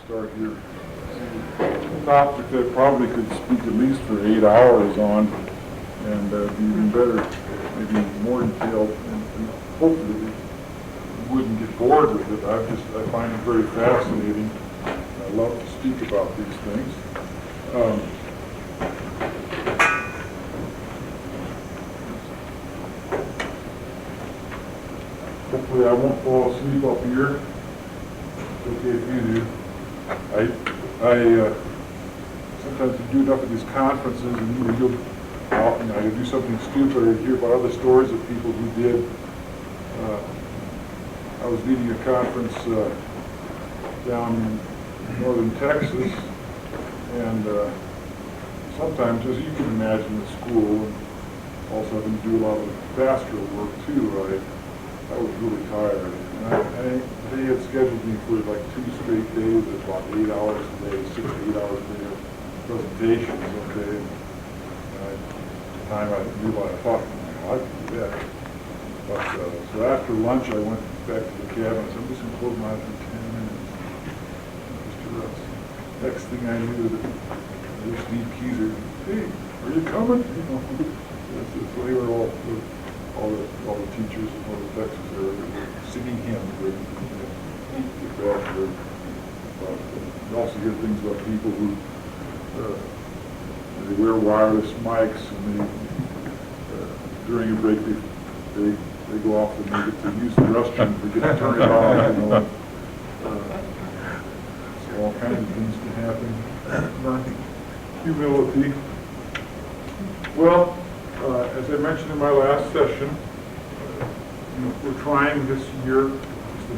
start here. A topic that probably could speak at least for 8 hours on, and be even better, maybe more detailed, and hopefully you wouldn't get bored with it. I find it very fascinating. I love to speak about these things. Hopefully I won't fall asleep up here. It's okay if you do. I sometimes do enough at these conferences, and you'll do something stupid, or hear about other stories of people who did. I was leading a conference down in northern Texas, and sometimes, as you can imagine, at school, and also having to do a lot of pastoral work too, I was really tired. And they had scheduled me for like 2 straight days, about 8 hours a day, 6 to 8 hours a day of presentations, okay? And at the time I realized, I thought, I could do that. But, so after lunch, I went back to the cabin. I said, I'm just going to close my eyes for 10 minutes. Just to rest. Next thing I knew, there's Steve Keyser. Hey, are you coming? You know, so they were all the teachers in Northern Texas there were singing hymns. You also hear things about people who they wear wireless mics, and during a break they go off and they get to use the restroom, forget to turn it off. You know. So all kinds of things can happen. Learning humility. Well, as I mentioned in my last session, we're trying this year,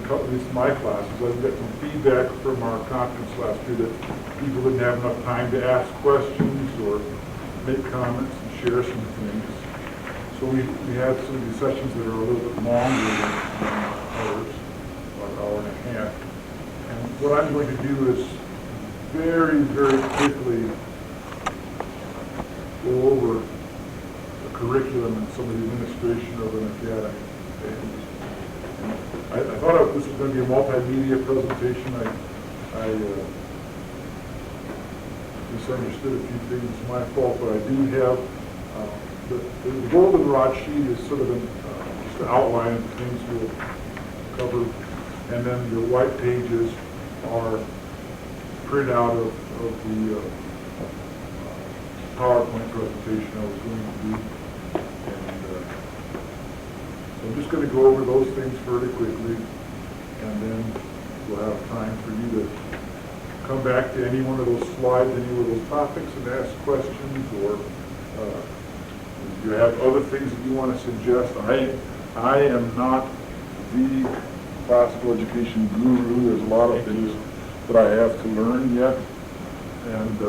at least my classes, I've got some feedback from our conference last year that people didn't have enough time to ask questions or make comments and share some things. So we had some of these sessions that are a little bit longer than others, about an hour and a half. And what I'm going to do is very, very quickly go over the curriculum and some of the administration of an academy. I thought this was going to be a multimedia presentation. I misunderstood a few things. It's my fault, but I do have the goldenrod sheet is sort of just an outline of the things we'll cover, and then the white pages are printed out of the PowerPoint presentation I was going to do. I'm just going to go over those things fairly quickly, and then we'll have time for you to come back to any one of those slides, any of those topics, and ask questions, or if you have other things that you want to suggest. I am not the classical education guru. There's a lot of things that I have to learn yet, and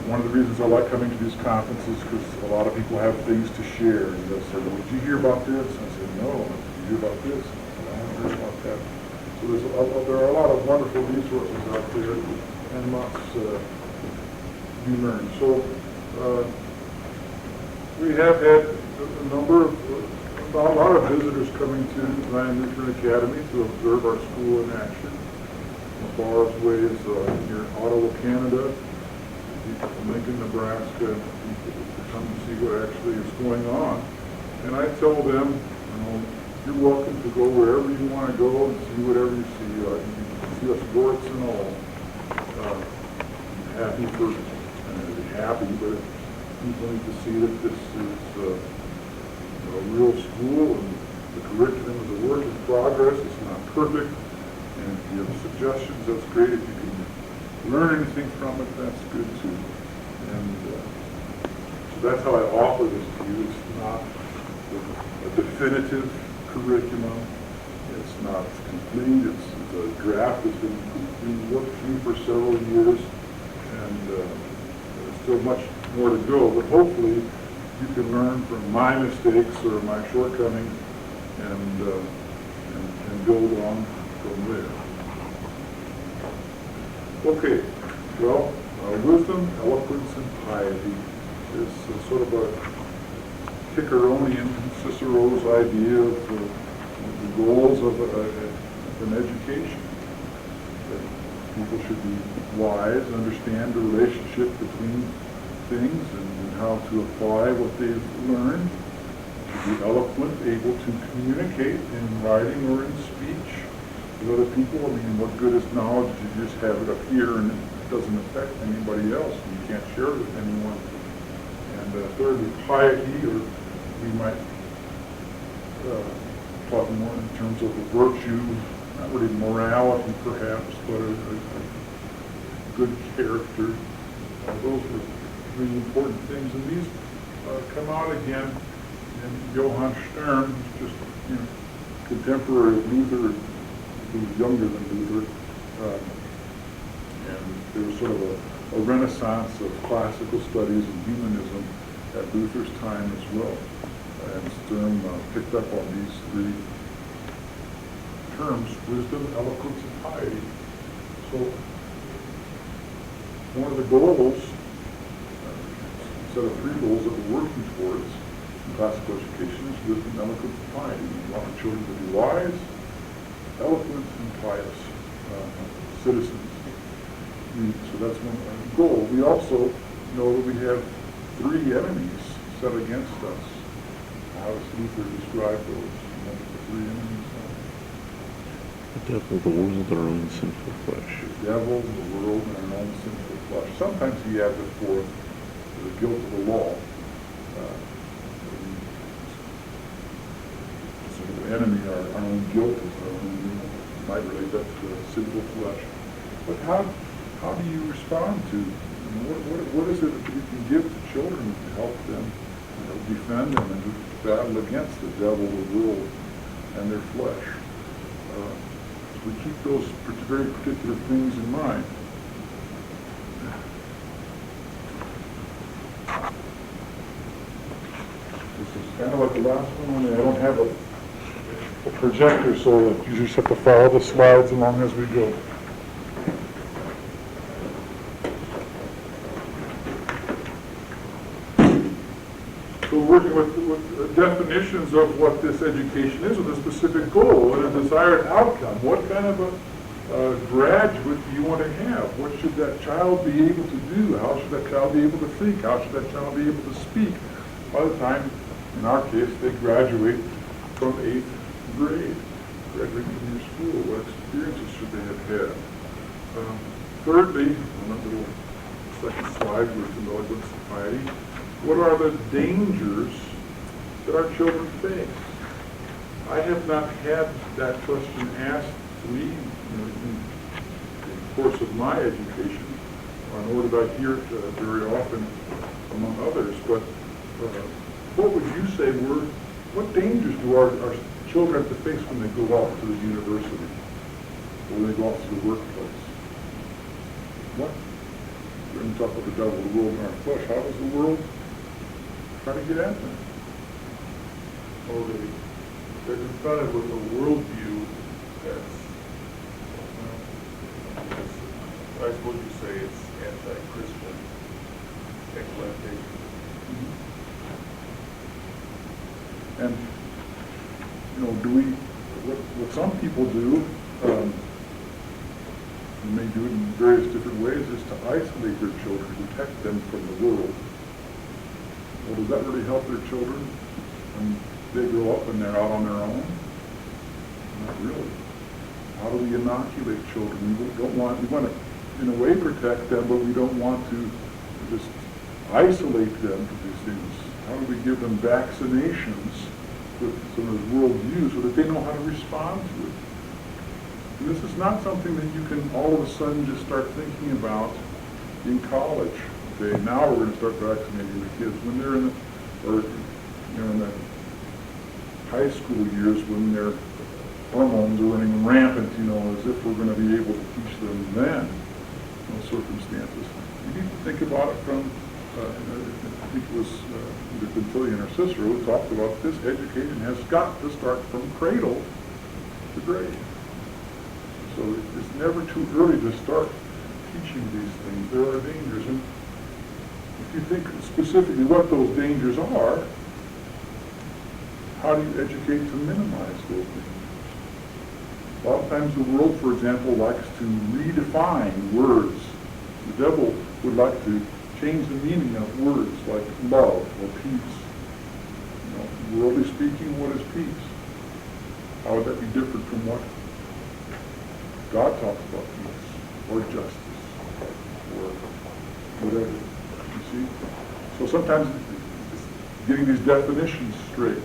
one of the reasons I like coming to these conferences is because a lot of people have things to share. And they'll say, well, did you hear about this? And I say, no. Did you hear about this? And I haven't heard about that. So there are a lot of wonderful resources out there, and lots to be learned. So we have had a lot of visitors coming to Zion Lutheran Academy to observe our school in action. As far away as near Ottawa, Canada. People from Lincoln, Nebraska, people to come to see what actually is going on. And I tell them, you're welcome to go wherever you want to go and see whatever you see. You can see us warts and all. I'm happy, but people need to see that this is a real school, and the curriculum is a work in progress. It's not perfect. And if you have suggestions, that's great. If you can learn anything from it, that's good too. And so that's how I offer this to you. It's not a definitive curriculum. It's not complete. It's a draft that's been worked through for several years, and there's still much more to go. But hopefully you can learn from my mistakes or my shortcomings and build on from there. Okay, well, wisdom, eloquence, and piety is sort of a Ciceronian, Cicero's idea of the goals of an education. People should be wise, understand the relationship between things and how to apply what they've learned. Should be eloquent, able to communicate in writing or in speech with other people. I mean, what good is knowledge if you just have it up here and it doesn't affect anybody else and you can't share it with anyone? And thirdly, piety, or we might talk more in terms of the virtue, not really morality perhaps, but a good character. Those are really important things, and these come out again in Johann Stern, who's just contemporary of Luther, who was younger than Luther, and there was sort of a renaissance of classical studies and humanism at Luther's time as well. And Stern picked up on these three terms: wisdom, eloquence, and piety. So one of the goals, set of three goals that we're working towards in classical education is wisdom, eloquence, and piety. We want our children to be wise, eloquent, and pious citizens. So that's one goal. We also know that we have three enemies set against us. How does Luther describe those? What are the three enemies? The devil, the world, our own sinful flesh. The devil, the world, and our own sinful flesh. Sometimes he adds it for the guilt of the law. Sort of the enemy, our own guilt, might relate that to the sinful flesh. But how do you respond to? What is it that we can give to children to help them, defend them, and to battle against the devil, the world, and their flesh? We keep those very particular things in mind. This is kind of like the last one, only I don't have a projector, so you just have to follow the slides along as we go. So we're working with definitions of what this education is with a specific goal and a desired outcome. What kind of a graduate do you want to have? What should that child be able to do? How should that child be able to think? How should that child be able to speak by the time, in our case, they graduate from 8th grade, graduate from your school? What experiences should they have had? Thirdly, on that little second slide, wisdom, eloquence, and piety, what are the dangers that our children face? I have not had that question asked to me in the course of my education, nor did I hear it very often among others. But what would you say what dangers do our children have to face when they go off to the university, or when they go off to the workplace? What? We're going to talk about the devil, the world, and our flesh. How does the world try to get at them? Oh, they're confronted with a worldview that's, I suppose you say it's anti-Christian, eclectic. And, do we, what some people do, and may do it in various different ways, is to isolate their children, protect them from the world. Well, does that really help their children when they grow up and they're out on their own? Not really. How do we inoculate children? We want to, in a way, protect them, but we don't want to just isolate them from these things. How do we give them vaccinations with some of the worldview so that they know how to respond to it? And this is not something that you can all of a sudden just start thinking about in college. Okay, now we're going to start vaccinating the kids when they're in the high school years, when their hormones are running rampant, as if we're going to be able to teach them then, in those circumstances. You need to think about it from, I think it was either Quintilian or Cicero who talked about this education has got to start from cradle to grave. So it's never too early to start teaching these things. There are dangers. And if you think specifically what those dangers are, how do you educate to minimize those dangers? A lot of times the world, for example, likes to redefine words. The devil would like to change the meaning of words like love or peace. You know, worldly speaking, what is peace? How would that be different from what God talks about peace or justice or whatever? You see? So sometimes it's getting these definitions straight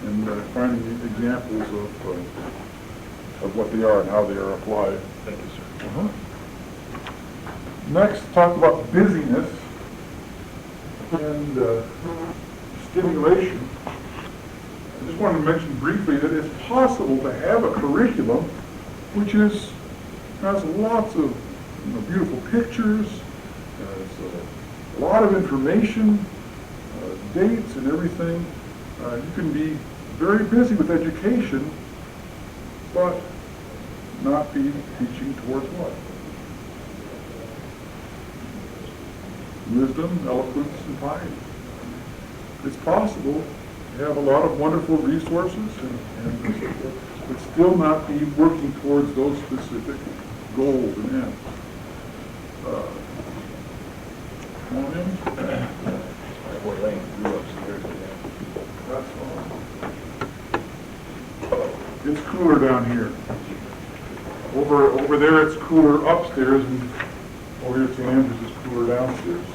and finding examples of what they are and how they are applied. Thank you, sir. Next, talk about busyness and stimulation. I just wanted to mention briefly that it's possible to have a curriculum which has lots of beautiful pictures, has a lot of information, dates and everything. You can be very busy with education, but not be teaching towards what? Wisdom, eloquence, and piety. It's possible to have a lot of wonderful resources and but still not be working towards those specific goals and ends. Come on in. We're laying through upstairs again. That's all. It's cooler down here. Over there it's cooler upstairs, and over here at St. Andrews it's cooler downstairs.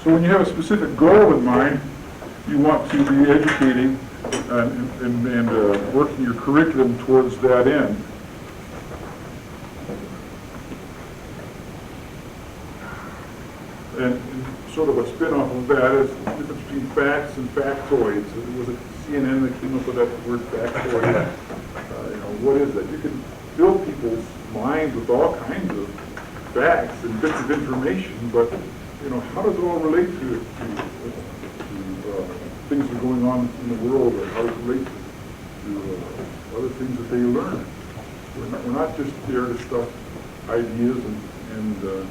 So when you have a specific goal in mind, you want to be educating and working your curriculum towards that end. And sort of a spin-off of that is the difference between facts and factoids. It was CNN that came up with that word factoid. What is that? You can fill people's minds with all kinds of facts and bits of information, but how does it all relate to things that are going on in the world, or how does it relate to other things that they learn? We're not just there to stuff ideas and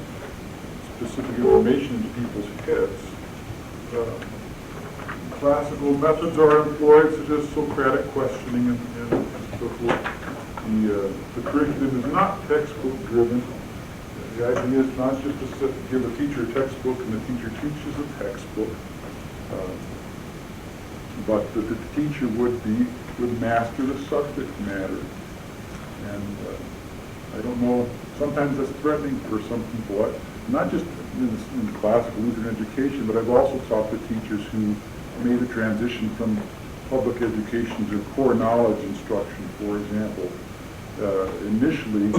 specific information into people's heads. Classical methods are employed, such as Socratic questioning and so forth. The curriculum is not textbook driven. The idea is not just to give a teacher a textbook and the teacher teaches a textbook, but that the teacher would master the subject matter. And I don't know, sometimes that's threatening for some people. Not just in classical Lutheran education, but I've also taught the teachers who made the transition from public education to core knowledge instruction, for example. Initially,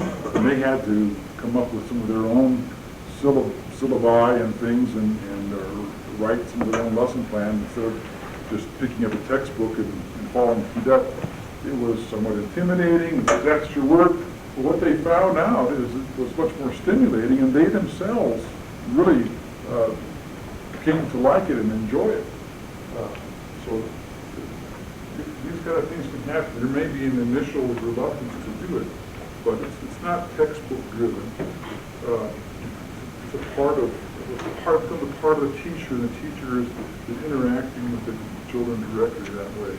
they had to come up with some of their own syllabi and things and write some of their own lesson plan instead of just picking up a textbook and following through that. It was somewhat intimidating, it was extra work. But what they found out is it was much more stimulating, and they themselves really came to like it and enjoy it. So these kind of things can happen. There may be an initial reluctance to do it, but it's not textbook driven. It's a part of the teacher, and the teacher is interacting with the children directly that way.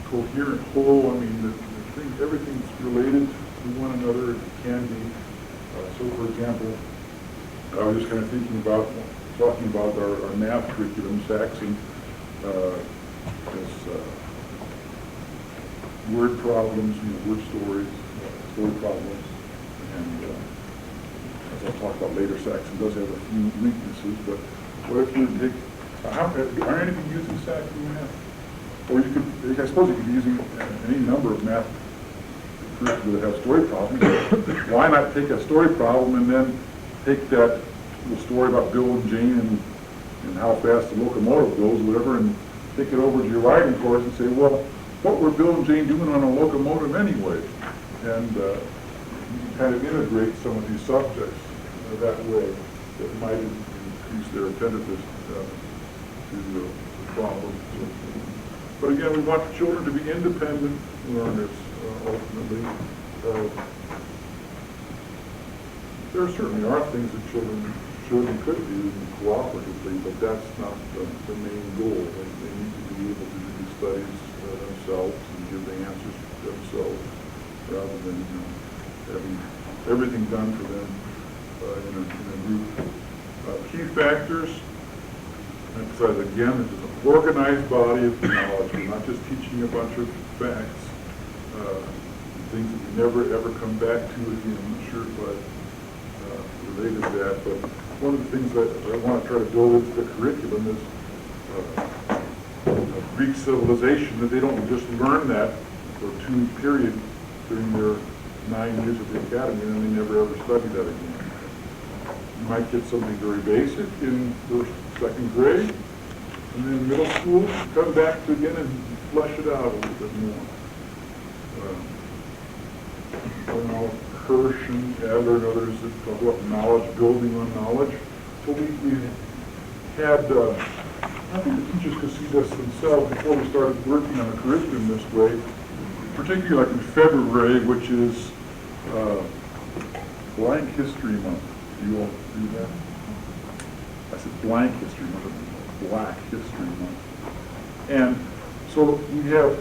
Coherent whole, everything's related to one another. It can be. So, for example, I was just kind of talking about our math curriculum, Saxon, word problems, word stories, story problems, and as I'll talk about later, Saxon does have a few weaknesses, but what if you take, are any of you using Saxon math? Or I suppose you could be using any number of math curricula that have story problems. Why not take a story problem and then take that little story about Bill and Jane and how fast the locomotive goes, whatever, and take it over to your writing course and say, well, what were Bill and Jane doing on a locomotive anyway? And you can kind of integrate some of these subjects that way that might increase their attentiveness to the problem. But again, we want the children to be independent learners, ultimately. There certainly are things that children should and could do cooperatively, but that's not the main goal. They need to be able to do these studies themselves and give the answers themselves, rather than having everything done for them in a group. Key factors, emphasize again, this is an organized body of knowledge. We're not just teaching a bunch of facts, things that we never ever come back to again. I'm not sure if I related that, but one of the things that I want to try to build into the curriculum is Greek civilization, that they don't just learn that for 2 periods during their 9 years at the academy, and then they never ever study that again. You might get something very basic in first, second grade, and then middle school, come back to again and flesh it out a little bit more. Hirsch and Adler and others that talk about knowledge, building on knowledge. So we had, I think the teachers could see this themselves before we started working on the curriculum this way, particularly like in February, which is Blank History Month. Do you all do that? I said Blank History Month, Black History Month. And so we have,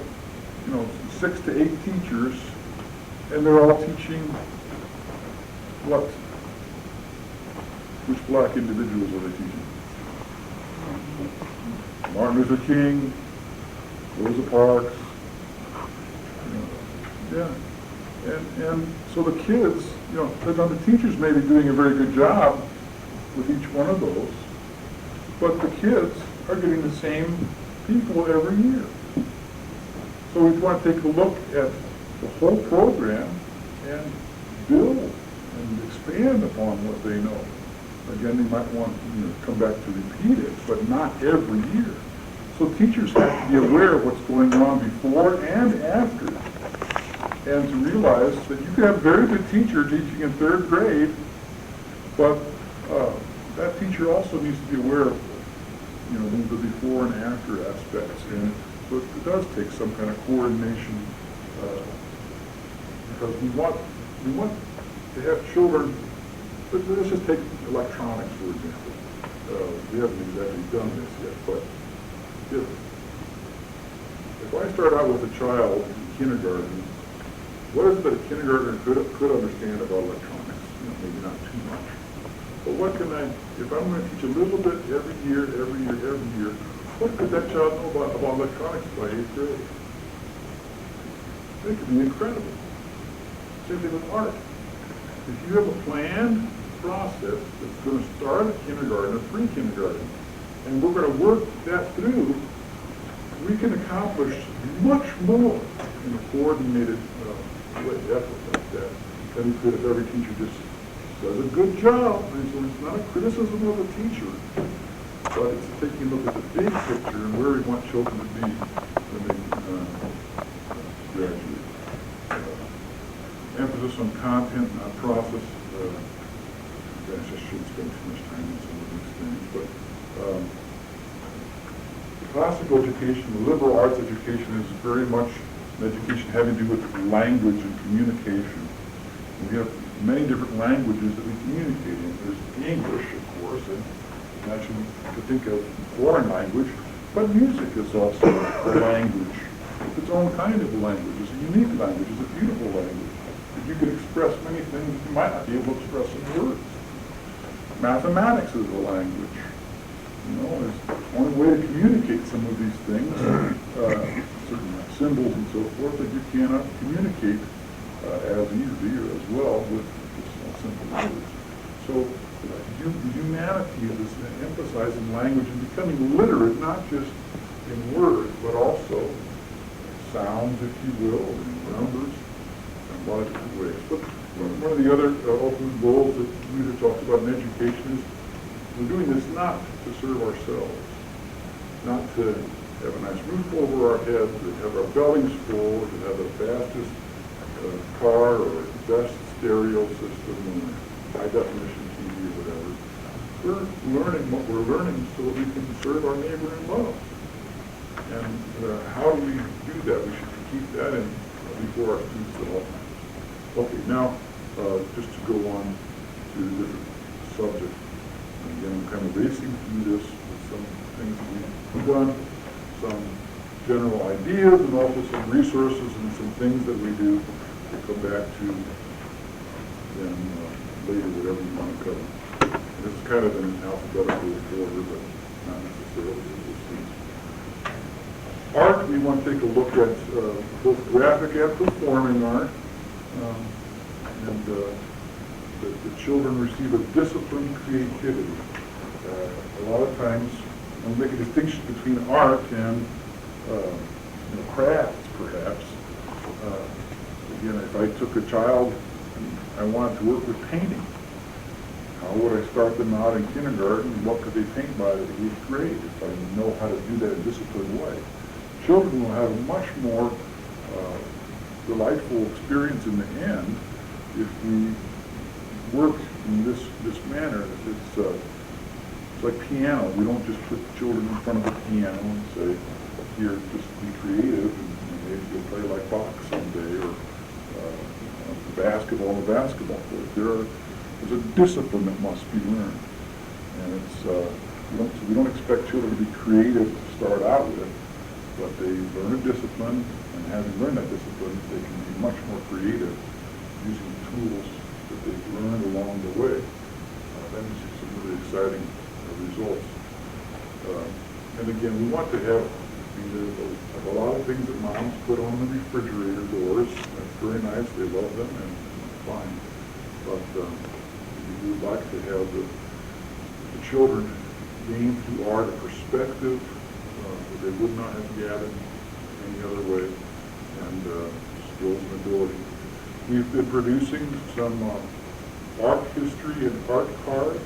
6 to 8 teachers, and they're all teaching what? Which black individuals are they teaching? Martin Luther King, Rosa Parks. Yeah. And so the kids, the teachers may be doing a very good job with each one of those, but the kids are getting the same people every year. So we want to take a look at the whole program and build and expand upon what they know. Again, they might want to come back to repeat it, but not every year. So teachers have to be aware of what's going on before and after, and to realize that you can have a very good teacher teaching in 3rd grade, but that teacher also needs to be aware of the before and after aspects. And so it does take some kind of coordination, because we want to have children. Let's just take electronics, for example. We haven't exactly done this yet, but if I start out with a child in kindergarten, what is it that a kindergartner could understand about electronics? Maybe not too much. But what can if I'm going to teach a little bit every year, what could that child know about electronics by 8th grade? It could be incredible. Same thing with art. If you have a planned process that's going to start at kindergarten or pre-kindergarten, and we're going to work that through, we can accomplish much more in a coordinated effort like that than we could if every teacher just does a good job. And so it's not a criticism of the teacher, but it's taking a look at the big picture and where we want children to be when they graduate. Emphasis on content, not process. I just shouldn't spend too much time on some of these things, but classical education, the liberal arts education, is very much an education having to do with language and communication. And we have many different languages that we communicate in. There's English, of course, and naturally to think of foreign language, but music is also a language. It's its own kind of language. It's a unique language. It's a beautiful language. You can express many things you might not be able to express in words. Mathematics is a language. There's one way to communicate some of these things, certain symbols and so forth, that you cannot communicate as easily or as well with just simple words. So humanity is emphasizing language and becoming literate, not just in words, but also sounds, if you will, and numbers. A lot of different ways. But one of the other ultimate goals that we have talked about in education is we're doing this not to serve ourselves, not to have a nice roof over our head, to have our bellies full, to have the fastest car or best stereo system or high definition TV or whatever. We're learning what we're learning so that we can serve our neighbor in love. And how do we do that? We should keep that in before our students at all times. Okay, now just to go on to a different subject. I'm kind of racing through this with some things that we've done, some general ideas, and also some resources and some things that we do to come back to then later, whatever you want to cover. And this is kind of in an alphabetical order, but not necessarily as things. Art, we want to take a look at both graphic and performing art. And the children receive a disciplined creativity. A lot of times, we make a distinction between art and crafts, perhaps. Again, if I took a child and I wanted to work with painting, how would I start them out in kindergarten? What could they paint by the 8th grade if I know how to do that in a disciplined way? Children will have a much more delightful experience in the end if we work in this manner. It's like piano. We don't just put children in front of a piano and say, here, just be creative, and maybe you'll play like Bach someday, or basketball, the basketball court. There's a discipline that must be learned. And we don't expect children to be creative to start out with, but they learn a discipline, and having learned that discipline, they can be much more creative using tools that they've learned along the way. Then you see some really exciting results. And again, we want to have a lot of things that moms put on the refrigerator doors. That's very nice. They love them, and fine. But we would like to have the children gain through art a perspective that they would not have gathered any other way, and skills and ability. We've been producing some art history and art cards.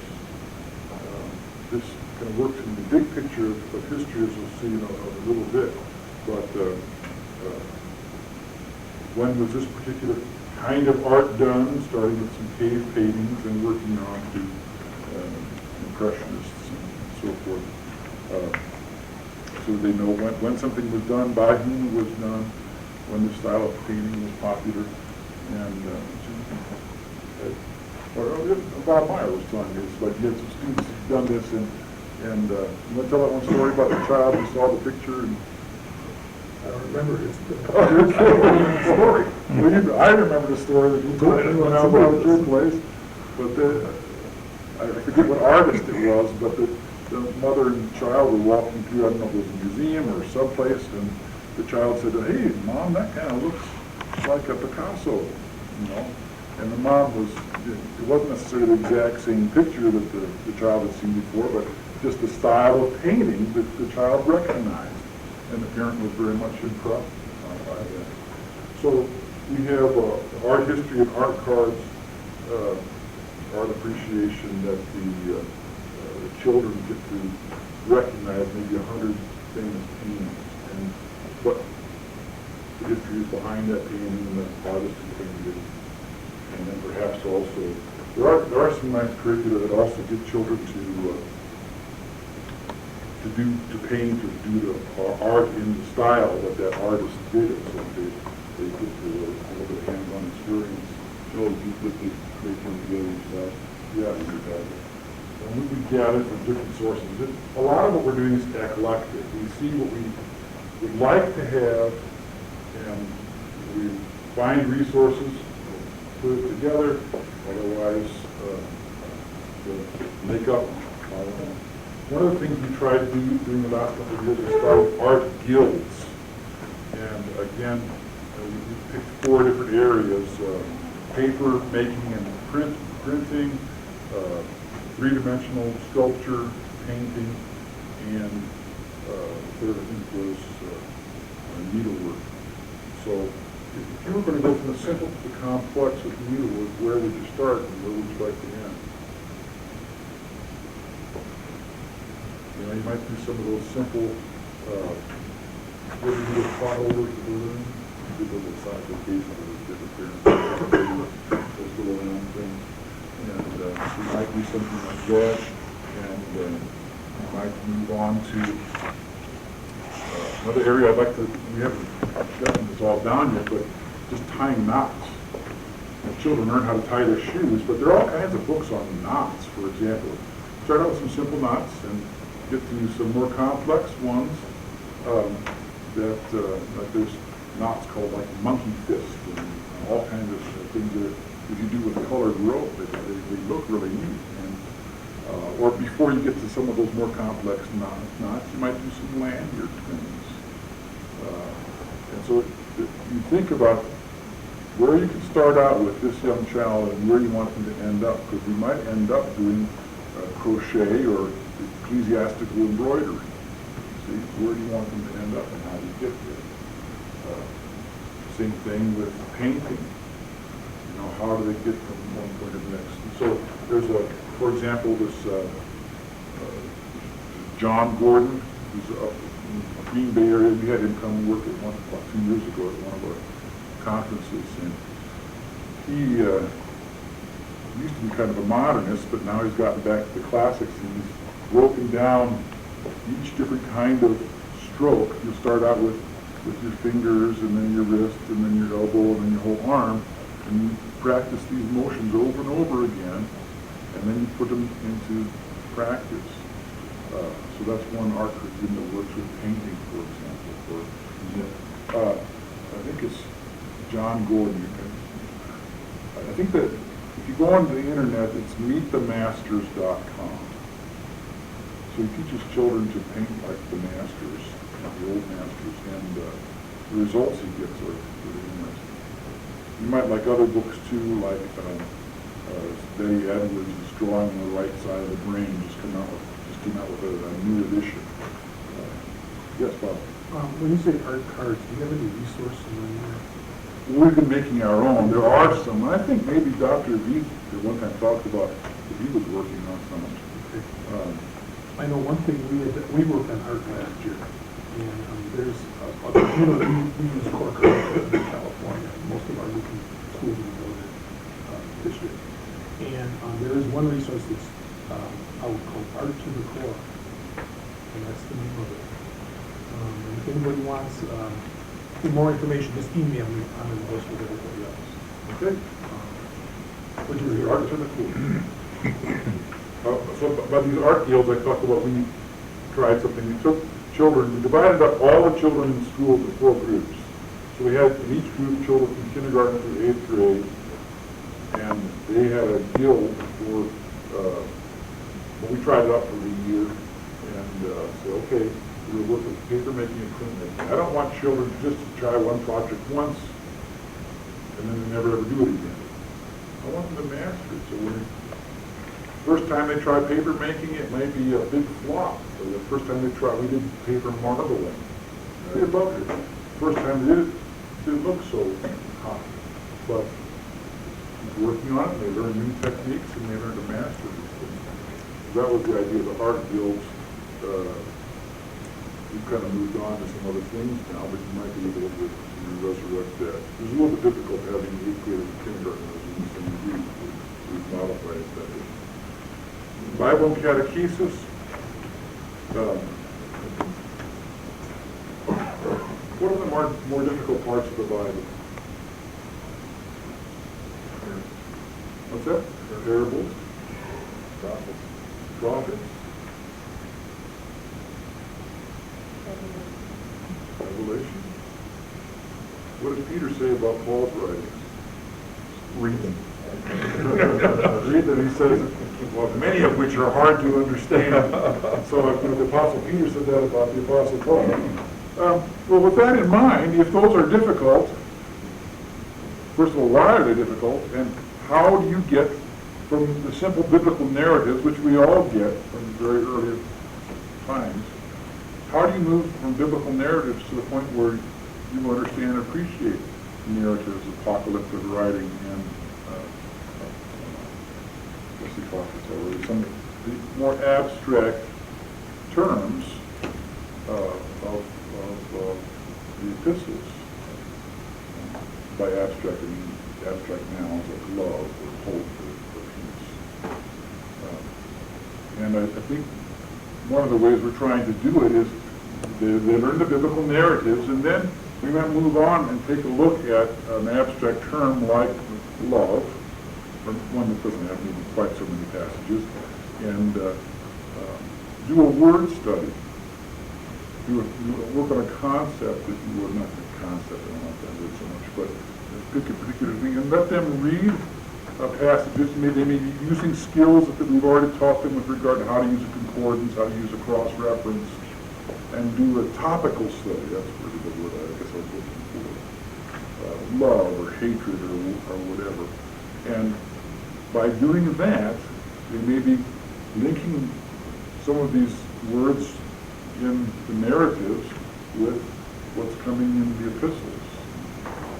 This kind of works in the big picture of history, as we'll see in a little bit. But when was this particular kind of art done, starting with some cave paintings and working on to impressionists and so forth. So they know when something was done, by whom it was done, when the style of painting was popular. And Bob Meyer was telling me, it's like he had some students who've done this, and you want to tell that one story about the child who saw the picture? And I don't remember his story. Well, I remember the story that you told me when I was at your place, but I forget what artist it was, but the mother and child were walking through, I don't know if it was a museum or someplace, and the child said, "Hey, Mom, that kind of looks like a Picasso," you know. And the mom it wasn't necessarily the exact same picture that the child had seen before, but just the style of painting that the child recognized. And the parent was very much impressed by that. So we have art history and art cards, art appreciation that the children get to recognize maybe 100 famous paintings and what the history is behind that painting and the artist who painted it. And then perhaps also, there are some nice curricula that also get children to paint or do the art in the style that that artist did it. So they get to a little bit of hands-on experience. Oh, you put the curriculum together yourself? Yeah, exactly. And we gather from different sources. A lot of what we're doing is eclectic. We see what we would like to have, and we find resources, put it together, otherwise make up our own. One of the things we tried to do during the last couple of years is start art guilds. And again, we picked 4 different areas: paper making and printing, 3-dimensional sculpture, painting, and the third, I think, was needlework. So if you were going to go from the simple to the complex with needlework, where would you start and where would you like to end? You know, you might do some of those simple, what do you do with pot holders to balloon? You do those applications with different parents, those little round things. And you might do something like that, and you might move on to another area I'd like to, we haven't gotten this all down yet, but just tying knots. Children learn how to tie their shoes, but there are all kinds of books on knots. For example, start out with some simple knots and get to some more complex ones. Like there's knots called like monkey fist and all kinds of things that if you do with colored rope, they look really neat. And or before you get to some of those more complex knots, you might do some lanyard things. And so you think about where you can start out with this young child and where you want them to end up, because we might end up doing crochet or ecclesiastical embroidery. See, where do you want them to end up and how do you get there? Same thing with painting. You know, how do they get from one point to the next? And so there's for example, this John Gordon, who's up in the Green Bay area. We had him come work at about 2 years ago at one of our conferences, and he used to be kind of a modernist, but now he's gotten back to the classics, and he's broken down each different kind of stroke. You'll start out with your fingers, and then your wrist, and then your elbow, and then your whole arm, and you practice these motions over and over again, and then you put them into practice. So that's one art curriculum that works with painting, for example. I think it's John Gordon. I think that if you go onto the internet, it's meetthemasters.com. So he teaches children to paint like the masters, the old masters, and the results he gets are really interesting. You might like other books too, like Betty Edwards is drawing on the right side of the brain, just came out with a new edition. Yes, Bob? When you say art cards, do you have any resources on there? We've been making our own. There are some. I think maybe Dr. V at one time talked about that he was working on some. Okay. I know one thing, we worked on art last year, and there's, we use core curriculum in California. Most of our Lutheran schools in the district. And there is one resource that's out called Art to the Core, and that's the name of it. And if anybody wants more information, just email me on the list with everybody else. Okay. Which is Art to the Core. So about these art guilds, I talked about we tried something. We took children, we divided up all the children in the school into 4 groups. So we had in each group children from kindergarten through 8th grade, and they had a guild for, well, we tried it out for a year, and said, okay, we'll work with paper making and print making. I don't want children just to try one project once, and then they never ever do it again. I want them to master it. So when first time they try paper making, it may be a big flop. Or the first time they try, we did paper marbling. They loved it. First time they did it, it didn't look so hot. But working on it, they learned new techniques and they learned to master these things. That was the idea of the art guilds. We've kind of moved on to some other things now, but you might be able to resurrect that. It was a little bit difficult having 8th graders and kindergartners in the same group. We've modified it that way. Bible and catechesis. What are the more difficult parts of the Bible? What's that? Parables. Prophets. Revelation. What does Peter say about Paul's writings? Read them. Read them. He says, well, many of which are hard to understand. So the Apostle Peter said that about the Apostle Paul. Well, with that in mind, if those are difficult, first of all, why are they difficult? And how do you get from the simple biblical narratives, which we all get from very early times, how do you move from biblical narratives to the point where you understand and appreciate narratives, apocalyptic writing, and some more abstract terms of the epistles? By abstract, I mean abstract nouns like love or hope or peace. And I think one of the ways we're trying to do it is they learn the biblical narratives, and then we might move on and take a look at an abstract term like love, or one that doesn't have quite so many passages, and Do a word study. Work on a concept that you would not a concept, I don't like that word so much, but pick a particular thing and let them read passages. They may be using skills that we've already taught them with regard to how to use a concordance, how to use a cross-reference, and do a topical study. That's really the word I guess I was looking for. Love or hatred or whatever. And by doing that, they may be linking some of these words in the narratives with what's coming in the epistles.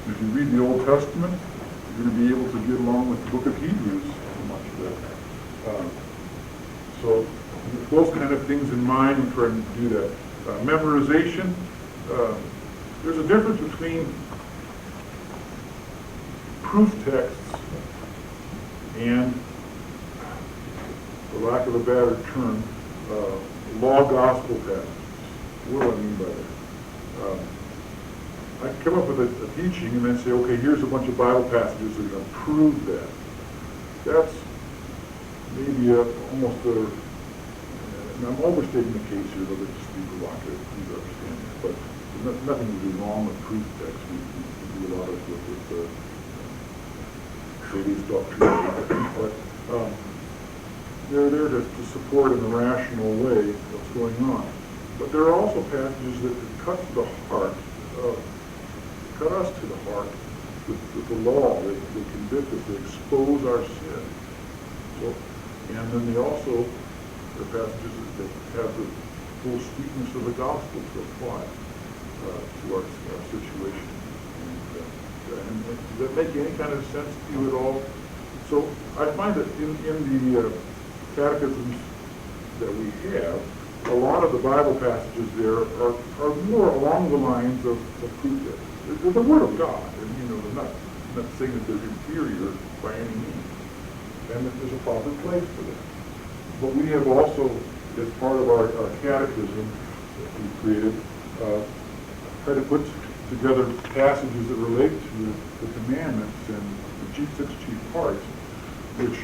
If you read the Old Testament, you're going to be able to get along with the book of Hebrews much better. So with those kind of things in mind, we try to do that. Memorization, there's a difference between proof texts and, for lack of a better term, law gospel passages. What do I mean by that? I can come up with a teaching and then say, okay, here's a bunch of Bible passages that are going to prove that. That's maybe almost a, and I'm overstating the case here, but let's just be provocative, please understand that. But there's nothing really wrong with proof texts. We do a lot of it with Sadie's doctrine. But they're there to support in a rational way what's going on. But there are also passages that cut to the heart, cut us to the heart with the law. They convict us, they expose our sin. So, and then they also, there are passages that have the full sweetness of the gospel to apply to our situation. And does that make any kind of sense to you at all? So I find that in the catechisms that we have, a lot of the Bible passages there are more along the lines of proof texts. They're the Word of God, and they're not saying that they're inferior by any means, and that there's a proper place for them. But we have also, as part of our catechism that we created, try to put together passages that relate to the commandments and the six chief parts, which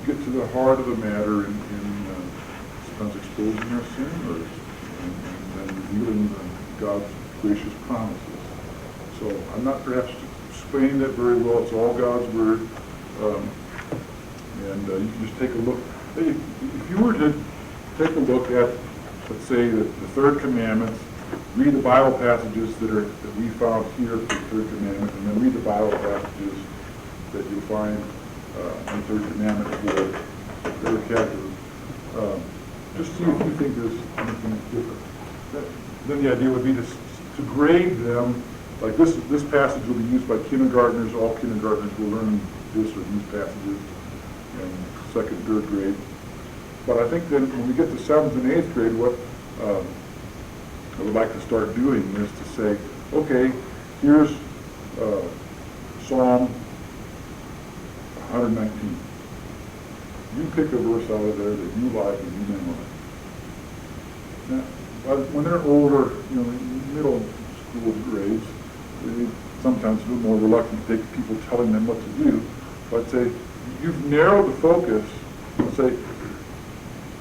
get to the heart of the matter in sometimes exposing our sin and revealing God's gracious promises. So I'm not perhaps explaining that very well. It's all God's Word. And you can just take a look. If you were to take a look at, let's say, the third commandment, read the Bible passages that we found here for the third commandment, and then read the Bible passages that you'll find in the third commandment for the catechism. Just see if you think there's anything different. Then the idea would be to grade them. Like this passage will be used by kindergartners. All kindergartners will learn this or these passages in second, third grade. But I think then when we get to 7th and 8th grade, what I would like to start doing is to say, okay, here's Psalm 119. You pick a verse out of there that you like and you memorize. Now, when they're older, middle school grades, they sometimes a little more reluctant to take people telling them what to do. But say, you've narrowed the focus, let's say,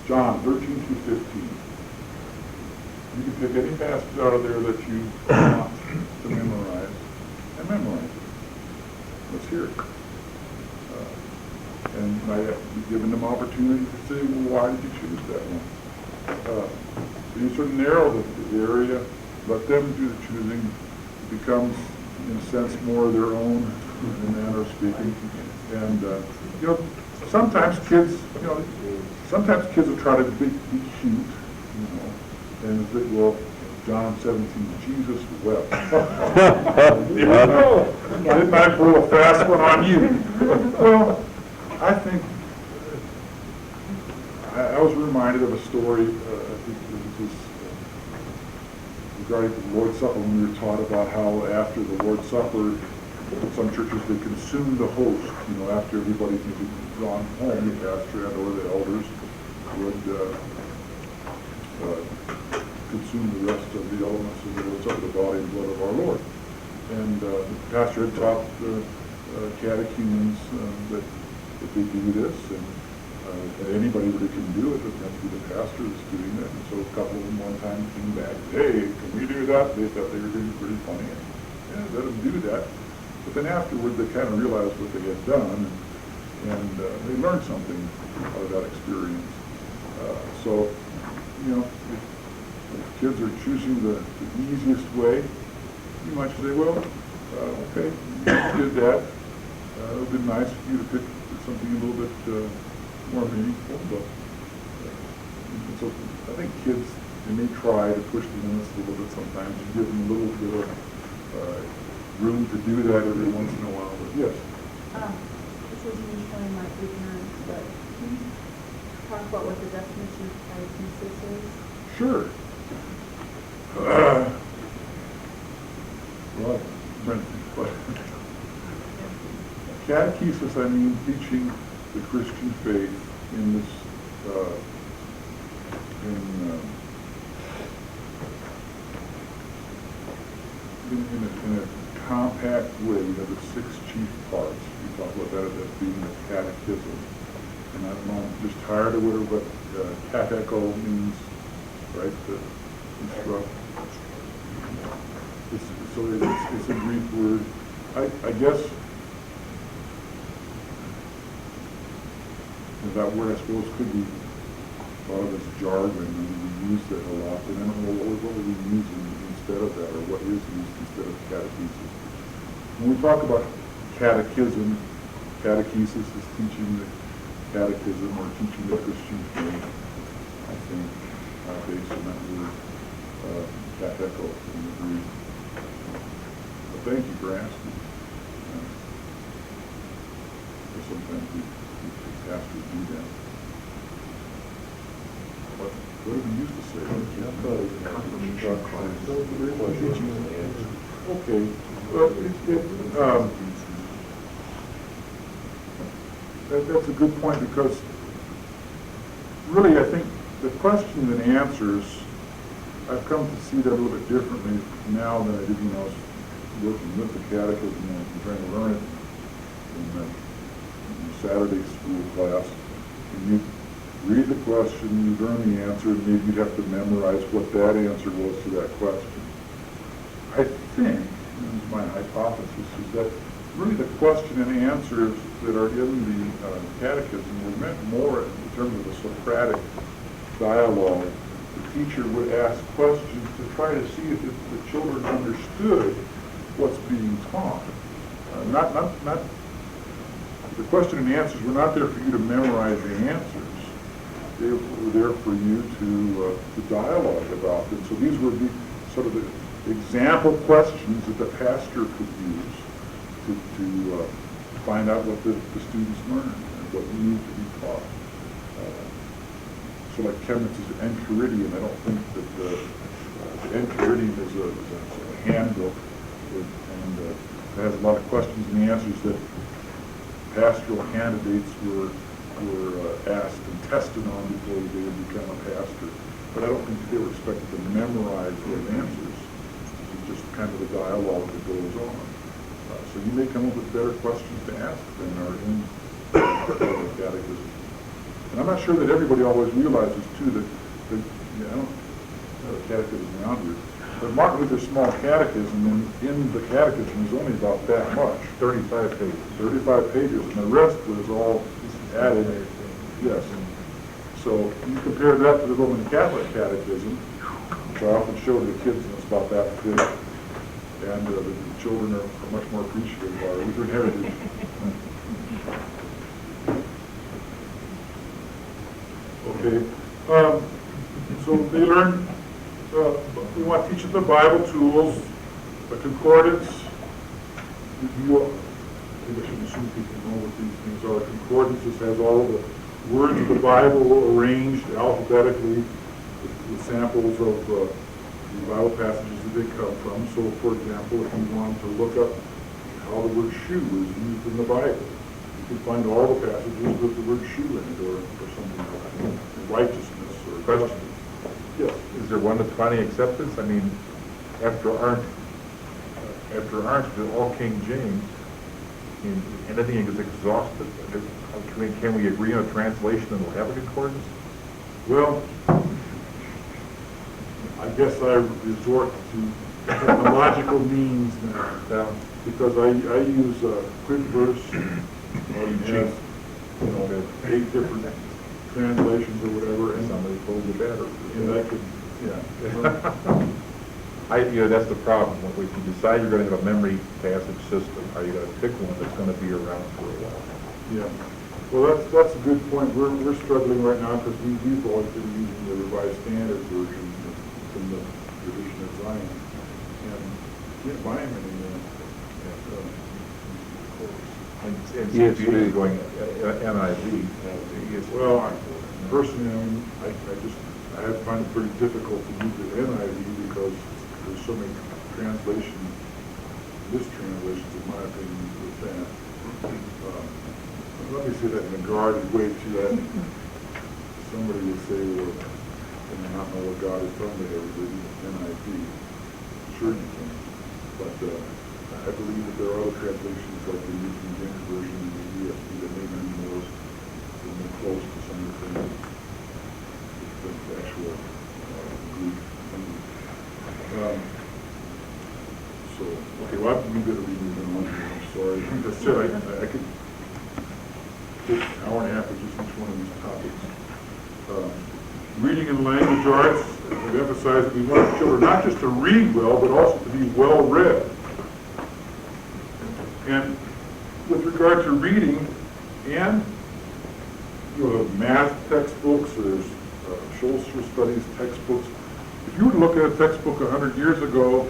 John 13 through 15. You can pick any passage out of there that you want to memorize and memorize it. Let's hear it. And I have given them opportunity to say, well, why did you choose that one? So you sort of narrow the area, let them do the choosing. It becomes, in a sense, more their own in a manner of speaking. And sometimes kids, will try to be cute, and they will. John 17, Jesus wept. Didn't I pull a fast one on you? Well, I think I was reminded of a story. I think it was regarding the Lord's Supper, when we were taught about how after the Lord's Supper, in some churches they consume the host. After everybody's maybe gone home, the pastor or the elders would consume the rest of the elements of the Lord's Supper, the body and blood of our Lord. And the pastor had taught the catechumens that they do this, and that anybody really can do it. It doesn't have to be the pastor that's doing it. And so a couple of them one time came back, hey, can we do that? They thought they were doing pretty funny. And let them do that. But then afterward, they kind of realized what they had done, and they learned something out of that experience. So, you know, if kids are choosing the easiest way, you might say, well, okay, you did that. It would have been nice for you to pick something a little bit more meaningful, but so I think kids, they may try to push the limits a little bit sometimes. You give them a little bit of room to do that every once in a while, but yes. This isn't showing my ignorance, but can you talk about what the definition of catechesis is? Sure. Well, catechesis, I mean teaching the Christian faith in this, in a compact way. You have the 6 chief parts. We talk about that as being the catechism. And I'm just tired of what catecho means, right? To instruct. It's a Greek word. I guess that word, I suppose, could be thought of as jargon, and we use that a lot. And I don't know what would we use instead of that, or what is used instead of catechesis. When we talk about catechism, catechesis is teaching the catechism or teaching the Christian faith, I think, based on that word, catecho in the Greek. But thank you for asking. Sometimes we pastors do that. What did we used to say? Okay. Well, that's a good point, because really I think the questions and answers, I've come to see that a little bit differently now than I did when I was working with the catechism and trying to learn it in the Saturday school class. And you read the question, you learn the answer, and maybe you'd have to memorize what that answer was to that question. I think, and this is my hypothesis, is that really the question and answers that are in the catechism were meant more in terms of the Socratic dialogue. The teacher would ask questions to try to see if the children understood what's being taught. The question and answers were not there for you to memorize the answers. They were there for you to dialogue about them. So these would be sort of the example questions that the pastor could use to find out what the students learned and what need to be taught. So like Chemnitz' Enchiridion, I don't think that the Enchiridion is a handbook, and it has a lot of questions and answers that pastoral candidates were asked and tested on before they would become a pastor. But I don't think they were expected to memorize those answers. It's just kind of the dialogue that goes on. So you may come up with better questions to ask than are in the catechism. And I'm not sure that everybody always realizes, too, that I don't have a catechism around here, but Martin Luther's small catechism in the catechism is only about that much. 35 pages. 35 pages, and the rest was all added. Yes. So you compare that to the Roman Catholic catechism, which I often show to the kids, and it's about that thick. And the children are much more appreciative of our Lutheran heritage. Okay. So they learn, we want to teach them the Bible tools, a concordance. I should assume people know what these things are. Concordances has all the words of the Bible arranged alphabetically with samples of the Bible passages that they come from. So, for example, if you want to look up how the word shoe is used in the Bible, you can find all the passages with the word shoe in it, or something like righteousness or question. Yes. Is there 1 to 20 acceptance? I mean, after Arndt, all King James, mean, anything is exhausted. Can we agree on a translation that will have a concordance? Well, I guess I resort to technological means now, because I use quick verse, and has, 8 different translations or whatever, and Somebody pulled the battery. I could, That's the problem. If you decide you're going to have a memory passage system, are you going to pick one that's going to be around for a while? yeah. Well, that's a good point. We're struggling right now because we've always been using the Revised Standard version from the tradition of Zion, and can't buy them anymore. And CCLE is going NIV. Well, personally, I have find it pretty difficult to use the NIV because there's so many mistranslations, in my opinion, with that. Let me say that in a guarded way, too. That somebody would say, well, can they not know what God is telling me every NIV? Sure you can. But I believe that there are other translations like the New King James Version and the ESV that may be more close to some of the things, the actual Greek thing. Okay, well, we better be moving on here. I'm sorry. That's it. I could take an hour and a half of just each one of these topics. Reading and language arts, we've emphasized that we want our children not just to read well, but also to be well read. And with regard to reading and math textbooks, there's social studies textbooks. If you were to look at a textbook 100 years ago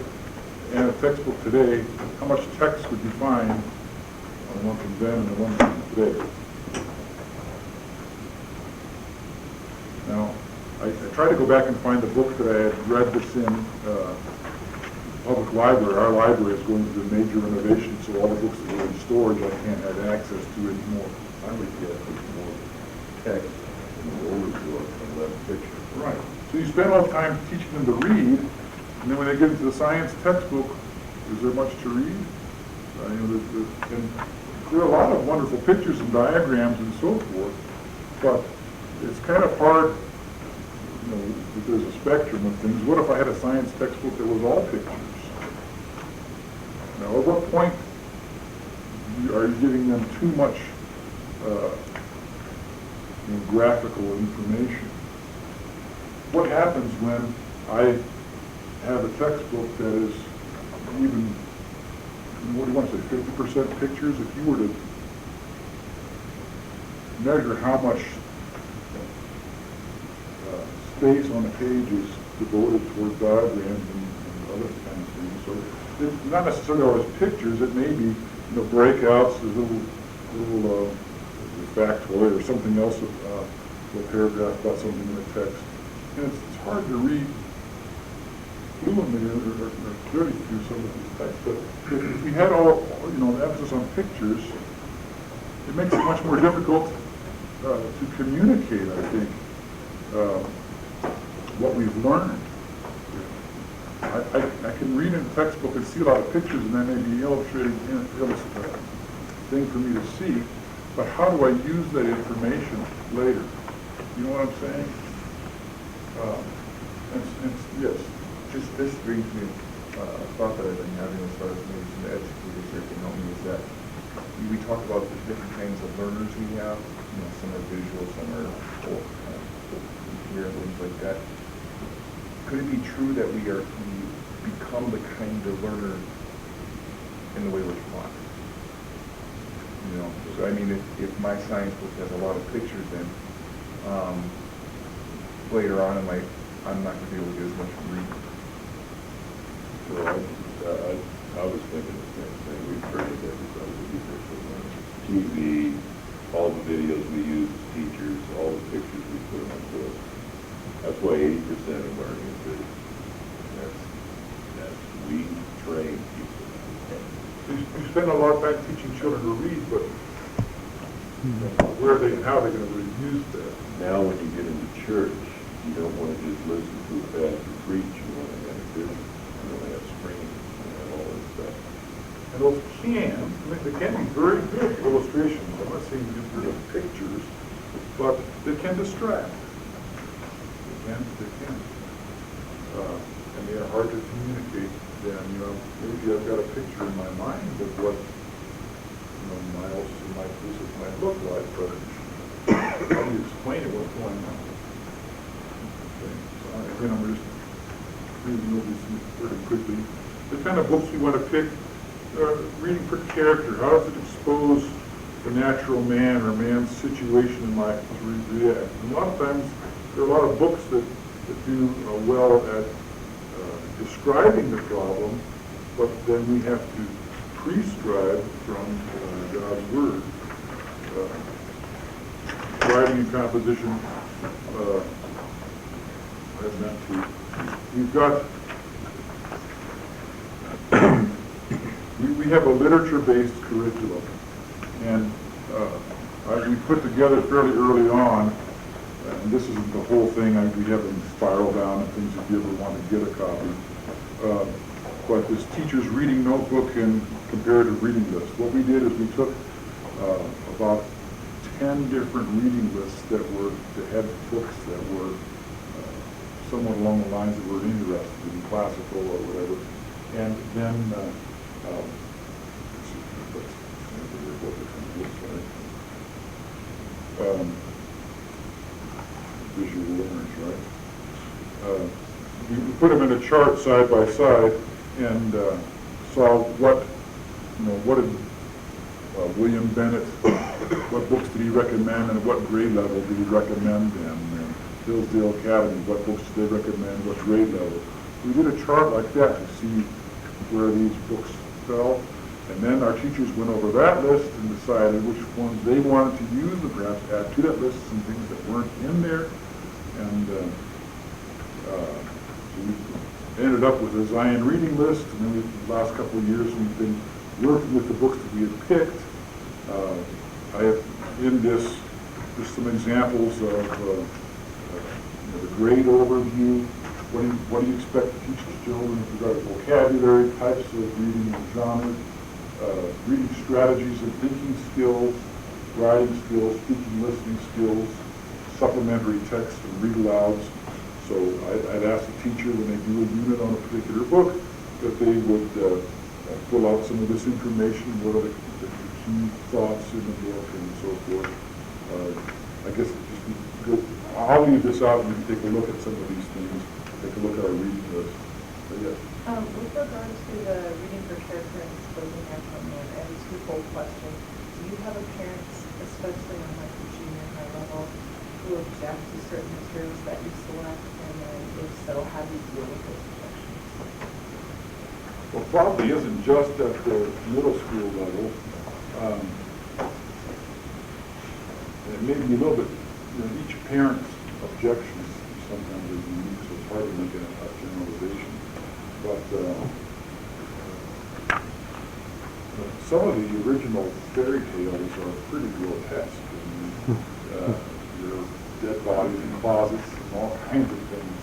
and a textbook today, how much text would you find on one from then and the one from today? Now, I tried to go back and find the book that I had read this in public library. Our library is going through a major renovation, so all the books that were in storage I can't have access to anymore. I would guess it's more text and the older book and less picture. Right. So you spend all the time teaching them to read, and then when they get into the science textbook, is there much to read? And there are a lot of wonderful pictures and diagrams and so forth, but it's kind of hard, if there's a spectrum of things. What if I had a science textbook that was all pictures? Now, at what point are you giving them too much graphical information? What happens when I have a textbook that is even, what do you want to say, 50% pictures? If you were to measure how much space on a page is devoted towards diagrams and other kinds of things. So it's not necessarily always pictures. It may be breakouts, a little factoid or something else, a paragraph about something in the text. And it's hard to read fluently or clearly through some of these texts. But if we had all emphasis on pictures, it makes it much more difficult to communicate, I think, what we've learned. I can read in a textbook and see a lot of pictures, and that may be illustrating thing for me to see, but how do I use that information later? You know what I'm saying? Yes. This brings me a thought that I've been having as far as maybe some educators here can help me is that we talk about the different kinds of learners we have. Some are visual, some are here and things like that. Could it be true that we become the kind of learner in the way we're taught? So I mean, if my science book has a lot of pictures in, later on I'm not going to be able to do as much reading. So I was thinking the same thing. We've trained everybody to be visual learners. TV, all the videos we use as teachers, all the pictures we put on books. That's why 80% of learning is video. That's we train people. You spend a lot of time teaching children to read, but where are they and how are they going to use that? Now when you get into church, you don't want to just listen to a pastor preach. You want to have a vision. You want to have screens. You want to have all this stuff. And those they can be very good illustrations. I'm not saying get rid of pictures, but they can distract. They can. And they are hard to communicate then, maybe I've got a picture in my mind of what, my houses and my places might look like, but how do you explain it, what's going on? Okay, so again, I'm just reading over these very quickly. The kind of books we want to pick, reading for character. How does it expose the natural man or man's situation in life to react? And a lot of times, there are a lot of books that do well at describing the problem, but then we have to prescribe from God's Word. Writing and composition has meant to. We've got, we have a literature-based curriculum, and we put together fairly early on, and this isn't the whole thing, we have them spiral down and things if you ever want to get a copy. But this teacher's reading notebook and comparative reading list. What we did is we took about 10 different reading lists that had books that were somewhat along the lines that we're interested in, classical or whatever. And then, visual learners, right? We put them in a chart side by side and saw what did William Bennett, what books did he recommend and what grade level did he recommend, and Hillsdale Academy, what books did they recommend, what grade level. We did a chart like that to see where these books fell, and then our teachers went over that list and decided which ones they wanted to use and perhaps add to that list some things that weren't in there, and we ended up with a Zion reading list, and then the last couple of years we've been working with the books that we had picked. I have in this just some examples of the grade overview. What do you expect to teach the children with regard to vocabulary, types of reading and genres, reading strategies and thinking skills, writing skills, speaking, listening skills, supplementary text and read alouds. So I'd ask the teacher when they do a unit on a particular book that they would pull out some of this information, what are the key thoughts in the book and so forth. I guess I'll leave this out and we can take a look at some of these things, take a look at our reading list. But yes. With regards to the reading for character and exposing natural man, I have a twofold question. Do you have a parents, especially on like the junior high level, who object to certain materials that you select, and then if so, how do you deal with those objections? Well, probably isn't just at the middle school level. It may be a little bit, each parent's objections sometimes are unique, so it's hard to make a generalization. But some of the original fairy tales are pretty grotesque. There are dead bodies in closets and all kinds of things.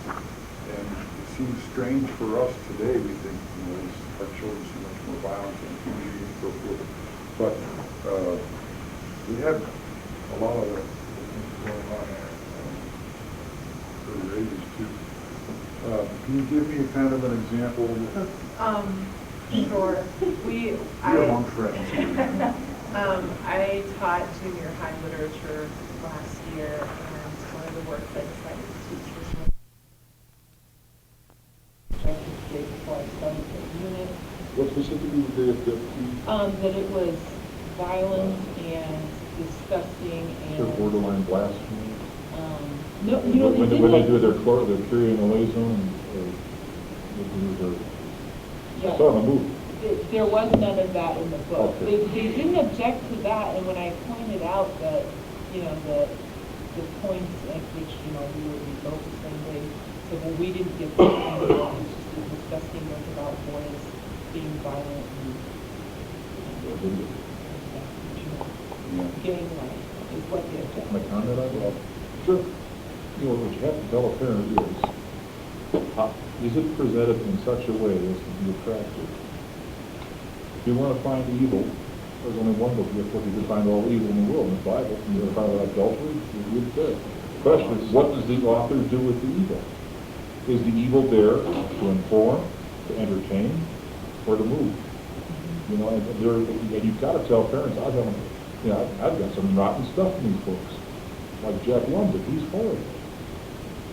And it seems strange for us today. We think, our children see much more violence on TV and so forth. But we had a lot of things going on for the ages too. Can you give me a kind of an example? Sure. You're among friends. I taught junior high literature last year, and one of the works I decided to teach was before I started the unit. What specifically did That it was violent and disgusting and borderline blasphemy? no, When they they didn't. do their period in the lay zone, I saw the movie. There was none of that in the book. Okay. They didn't object to that, and when I pointed out that, the points at which, we were both the same way, so well, we didn't get that kind of law. It's just a disgusting book about boys being violent and gang life is what they object. My comment on that? Sure. What you have to tell a parent is it presented in such a way as to be attractive? If you want to find evil, there's only one book you can find all evil in the world, in the Bible. You want to find out adultery, you read it there. The question is, what does the author do with the evil? Is the evil there to inform, to entertain, or to move? You know, and you've got to tell parents, I've got some rotten stuff in these books. Like Jack London, he's horrible.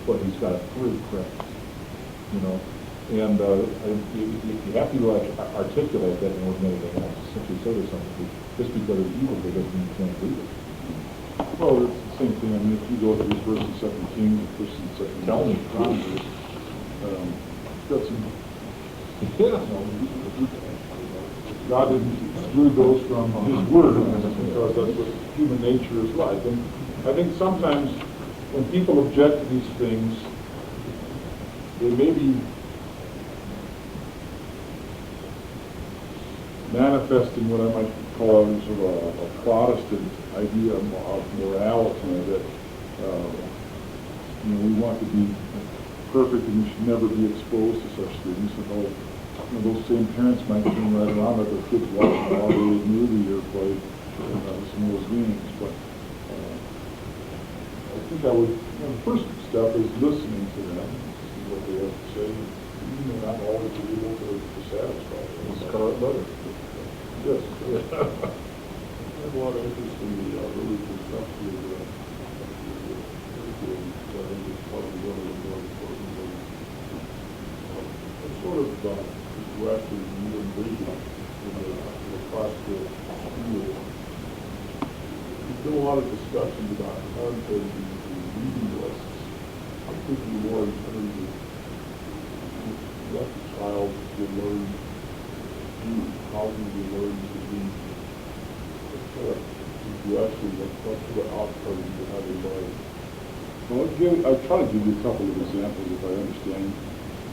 But he's got great credits, you know. And you have to articulate that more than anything else. Simply say to somebody, just because it's evil, it doesn't mean you can't read it. Well, it's the same thing. I mean, if you go through First and Second Kings, First and Second Tell me. Chronicles, got some. God didn't exclude those from His Word because that's what human nature is like. And I think sometimes when people object to these things, they may be manifesting what I might call sort of a Protestant idea of morality, that we want to be perfect and we should never be exposed to such things. And those same parents might turn right around at their kids watching an R-rated movie or play some of those games. But I think the first step is listening to them, see what they have to say. You may not always be able to satisfy them. Scarlet letter. Yes. I have a lot of interest in the early conceptual curriculum. I think it's probably one of the more important things. It's sort of directly you envision in the classical school. There's been a lot of discussions about content and reading lists. I'm thinking more in terms of what the child will learn to do, how do we learn to be progressive, what sort of outcomes you have in mind. Well, I'll try to give you a couple of examples if I understand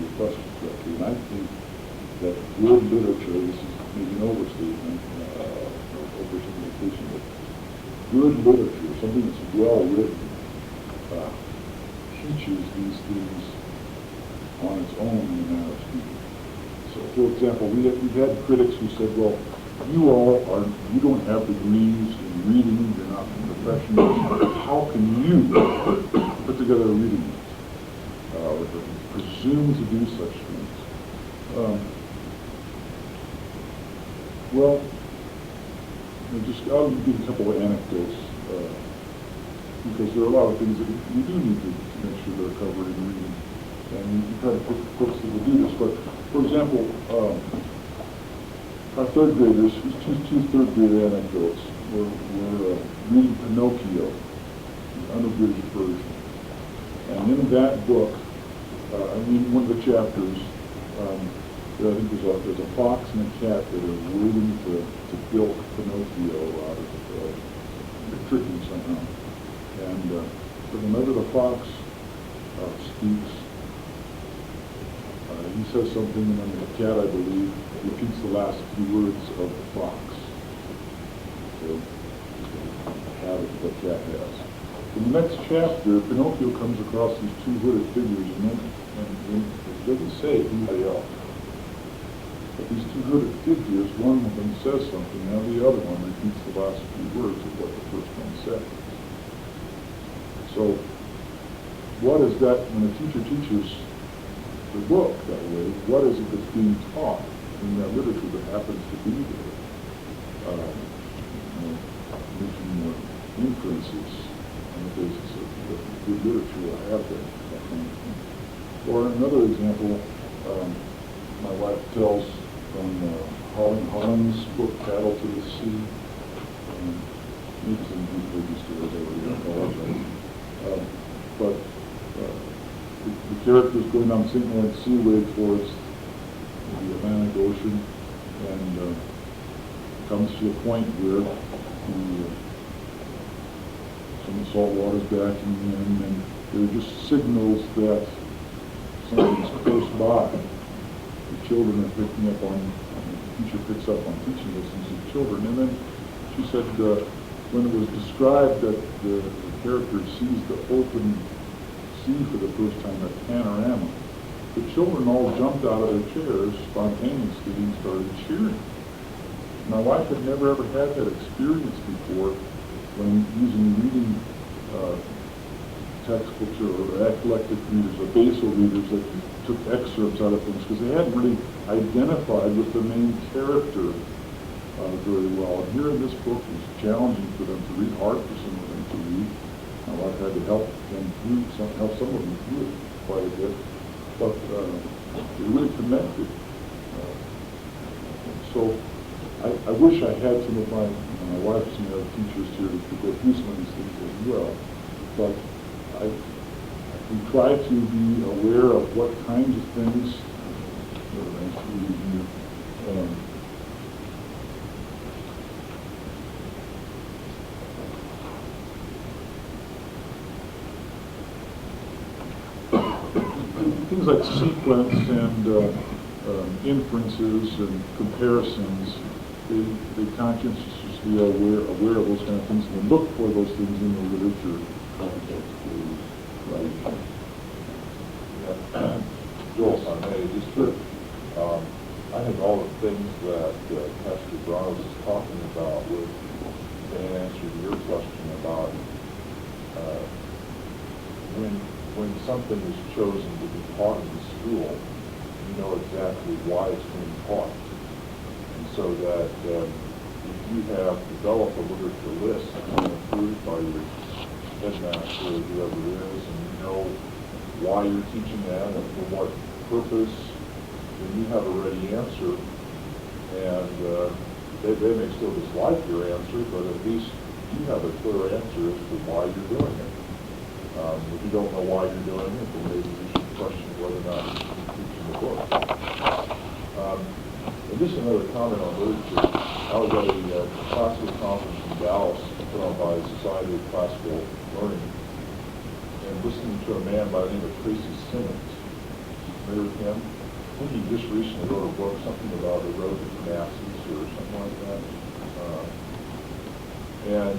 your question correctly. And I think that good literature, this is maybe an overstatement, oversimplification, but good literature, something that's well written, teaches these things on its own in a manner of speaking. So, for example, we've had critics who said, well, you don't have degrees in reading, you're not professionals, how can you put together a reading list, or presume to do such things? Well, I'll give a couple of anecdotes, because there are a lot of things that we do need to make sure they're covered in reading, and you can try to pick books that will do this. But, for example, our third graders, two third grade anecdotes, were reading Pinocchio, the unabridged version. And in that book, one of the chapters, I think there's a fox and a cat that are waiting to bilk Pinocchio out of trick him somehow. And so whenever the fox speaks, he says something, and then the cat, I believe, repeats the last few words of the fox. So, a habit that cat has. In the next chapter, Pinocchio comes across these two hooded figures, and it doesn't say who they are. But these two hooded figures, one of them says something, now the other one repeats the last few words of what the first one said. So, what is that when a teacher teaches the book that way? What is it that's being taught in that literature that happens to be there? Making inferences on the basis of good literature will have that kind of thing. Or another example, my wife tells from Holland's book, Cattle to the Sea. Maybe some people used to it already, I apologize. But the character is going down St. Lawrence Seaway towards the Atlantic Ocean, and comes to a point where some of the salt water is backing in, and there are just signals that something's close by. The children are picking up on, the teacher picks up on teaching lessons of children. And then she said when it was described that the character sees the open sea for the first time, that panorama, the children all jumped out of their chairs spontaneously and started cheering. My wife had never ever had that experience before when using reading textbooks or eclectic readers or basal readers that took excerpts out of things, because they hadn't really identified with the main character very well. And here in this book, it was challenging for them to read, hard for some of them to read. My wife had to help them through, help some of them through it quite a bit. But they really connected. So I wish I had some of my wife's teachers here to go through some of these things as well. But we try to be aware of what kinds of things things like sequence and inferences and comparisons. They conscientiously aware of those kind of things and look for those things in the literature context. Right. Joel, if I may, just I think all the things that Pastor Brondos is talking about with an answer to your question about when something is chosen to be taught in the school, you know exactly why it's being taught. And so that if you have developed a literature list approved by your headmaster or whoever it is, and you know why you're teaching that and for what purpose, then you have a ready answer. And they may still dislike your answer, but at least you have a clear answer as to why you're doing it. If you don't know why you're doing it, then maybe you should question whether or not you're teaching the book. And just another comment on literature. I was at a classical conference in Dallas put on by the Society of Classical Learning, and listening to a man by the name of Tracy Simmons. Familiar with him? I think he just recently wrote a book, something about the road to Damascus or something like that. And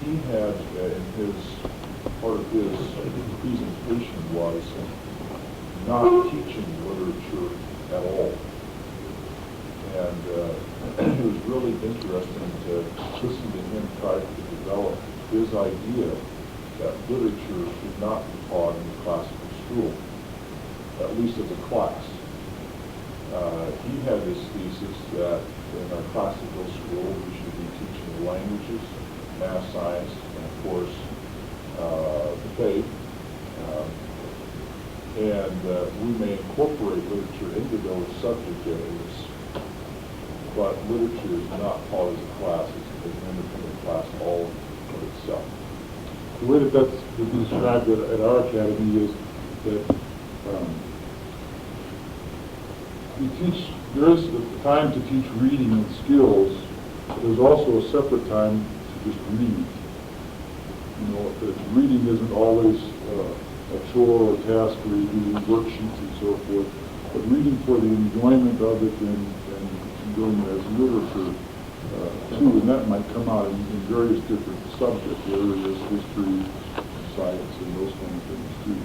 he had in his part of his presentation was not teaching literature at all. And it was really interesting to listen to him try to develop his idea that literature should not be taught in the classical school, at least as a class. He had this thesis that in our classical school we should be teaching the languages, math, science, and of course the faith. And we may incorporate literature into those subject areas, but literature is not taught as a class. It's an independent class all of itself. The way that's described at our academy is that we teach, there is the time to teach reading and skills, but there's also a separate time to just read. You know, that reading isn't always a chore or task where you do worksheets and so forth, but reading for the enjoyment of it and enjoying it as literature too, and that might come out in various different subject areas, history, science, and those kind of things too.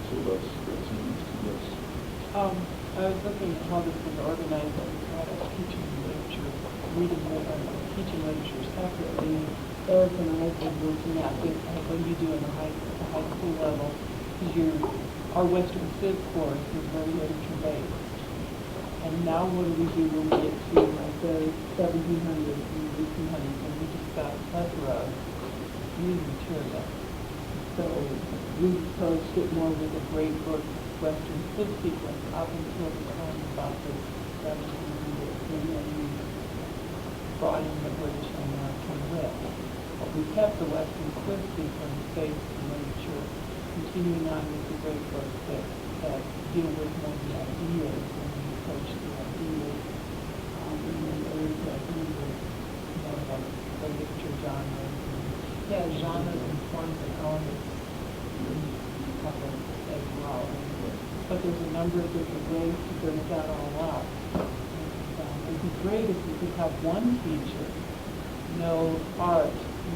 So that's interesting, yes. I was looking at how this was organized and how to teaching literature, teaching literature separately. Eric and I have been working at this, what do you do in the high school level? Because our Western Civ course is very literature based. And now what do we do when we get to like the 1700s and 1800s, and we just got a plethora of reading material. So we approached it more with a great book, Western Civ sequence, up until the time about the 1700s, and then we brought in the British and American wit. But we kept the Western Civ sequence based in literature, continuing on with the great books that deal with more of the ideas and the approach to the ideas. And then there's more of the literature genres. Yeah, genres and forms and elements as well. But there's a number of different ways to break that all up. And it'd be great if we could have one teacher know art,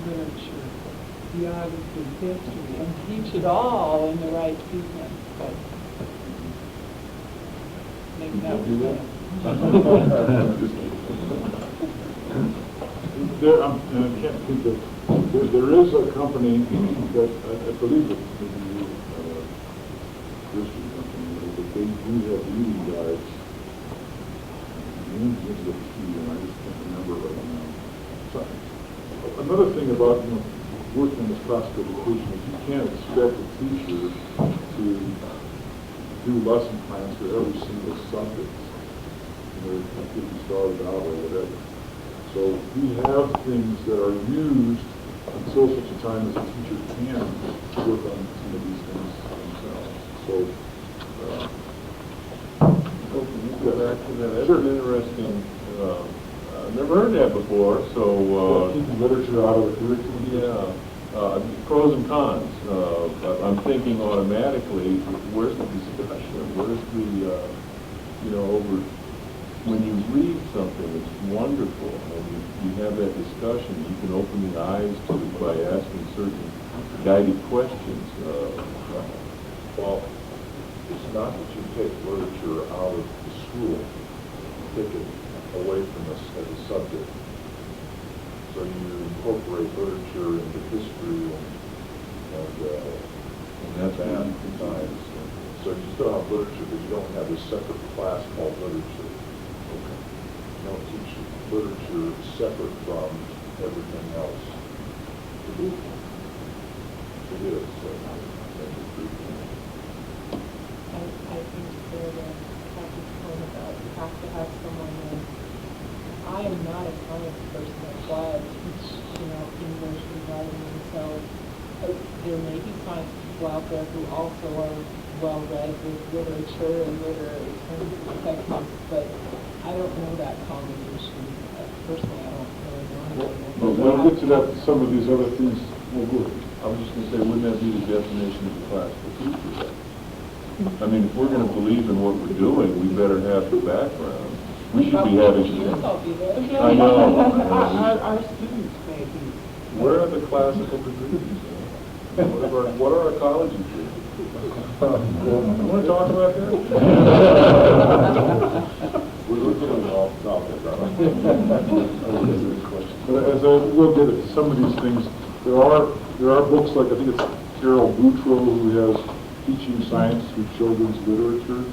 literature, geography, history, and teach it all in the right sequence. But maybe that would be There, I can't think of, there is a company that, I believe it's a Christian company, but they do have reading guides. The name is a key, and I just can't remember right now. So, another thing about, working in this classical education is you can't expect a teacher to do lesson plans for every single subject. If you started out or whatever. So we have things that are used until such a time as a teacher can work on some of these things themselves. So, Back to that, that's interesting. I've never heard that before, so. Keeping literature out of the curriculum. Yeah, pros and cons. I'm thinking automatically, where's the discussion? Where's the, over, when you read something, it's wonderful, and you have that discussion, you can open the eyes to it by asking certain guided questions. Well, it's not that you take literature out of the school, take it away from us as a subject. So you incorporate literature into history and that's math and science. So you still have literature, but you don't have a separate class called literature. Okay. You don't teach literature separate from everything else. It is. I think that Kathy's point about you have to have someone in. I am not a science person, that's why I teach, English and writing, and so there may be science people out there who also are well-read with literature and literary terms and techniques, but I don't know that combination. Personally, I don't really know. Well, we'll get to that, some of these other things. Well, good. I was just going to say, wouldn't that be the definition of the classical teacher? I mean, if we're going to believe in what we're doing, we better have the background. We should be having. I'll be there. I know. Our students may be. Where are the classical degrees? What are our college degrees? You want to talk about that? We're getting off topic. But as I look at some of these things, there are books like, I think it's Carol Boutreau, who has Teaching Science Through Children's Literature.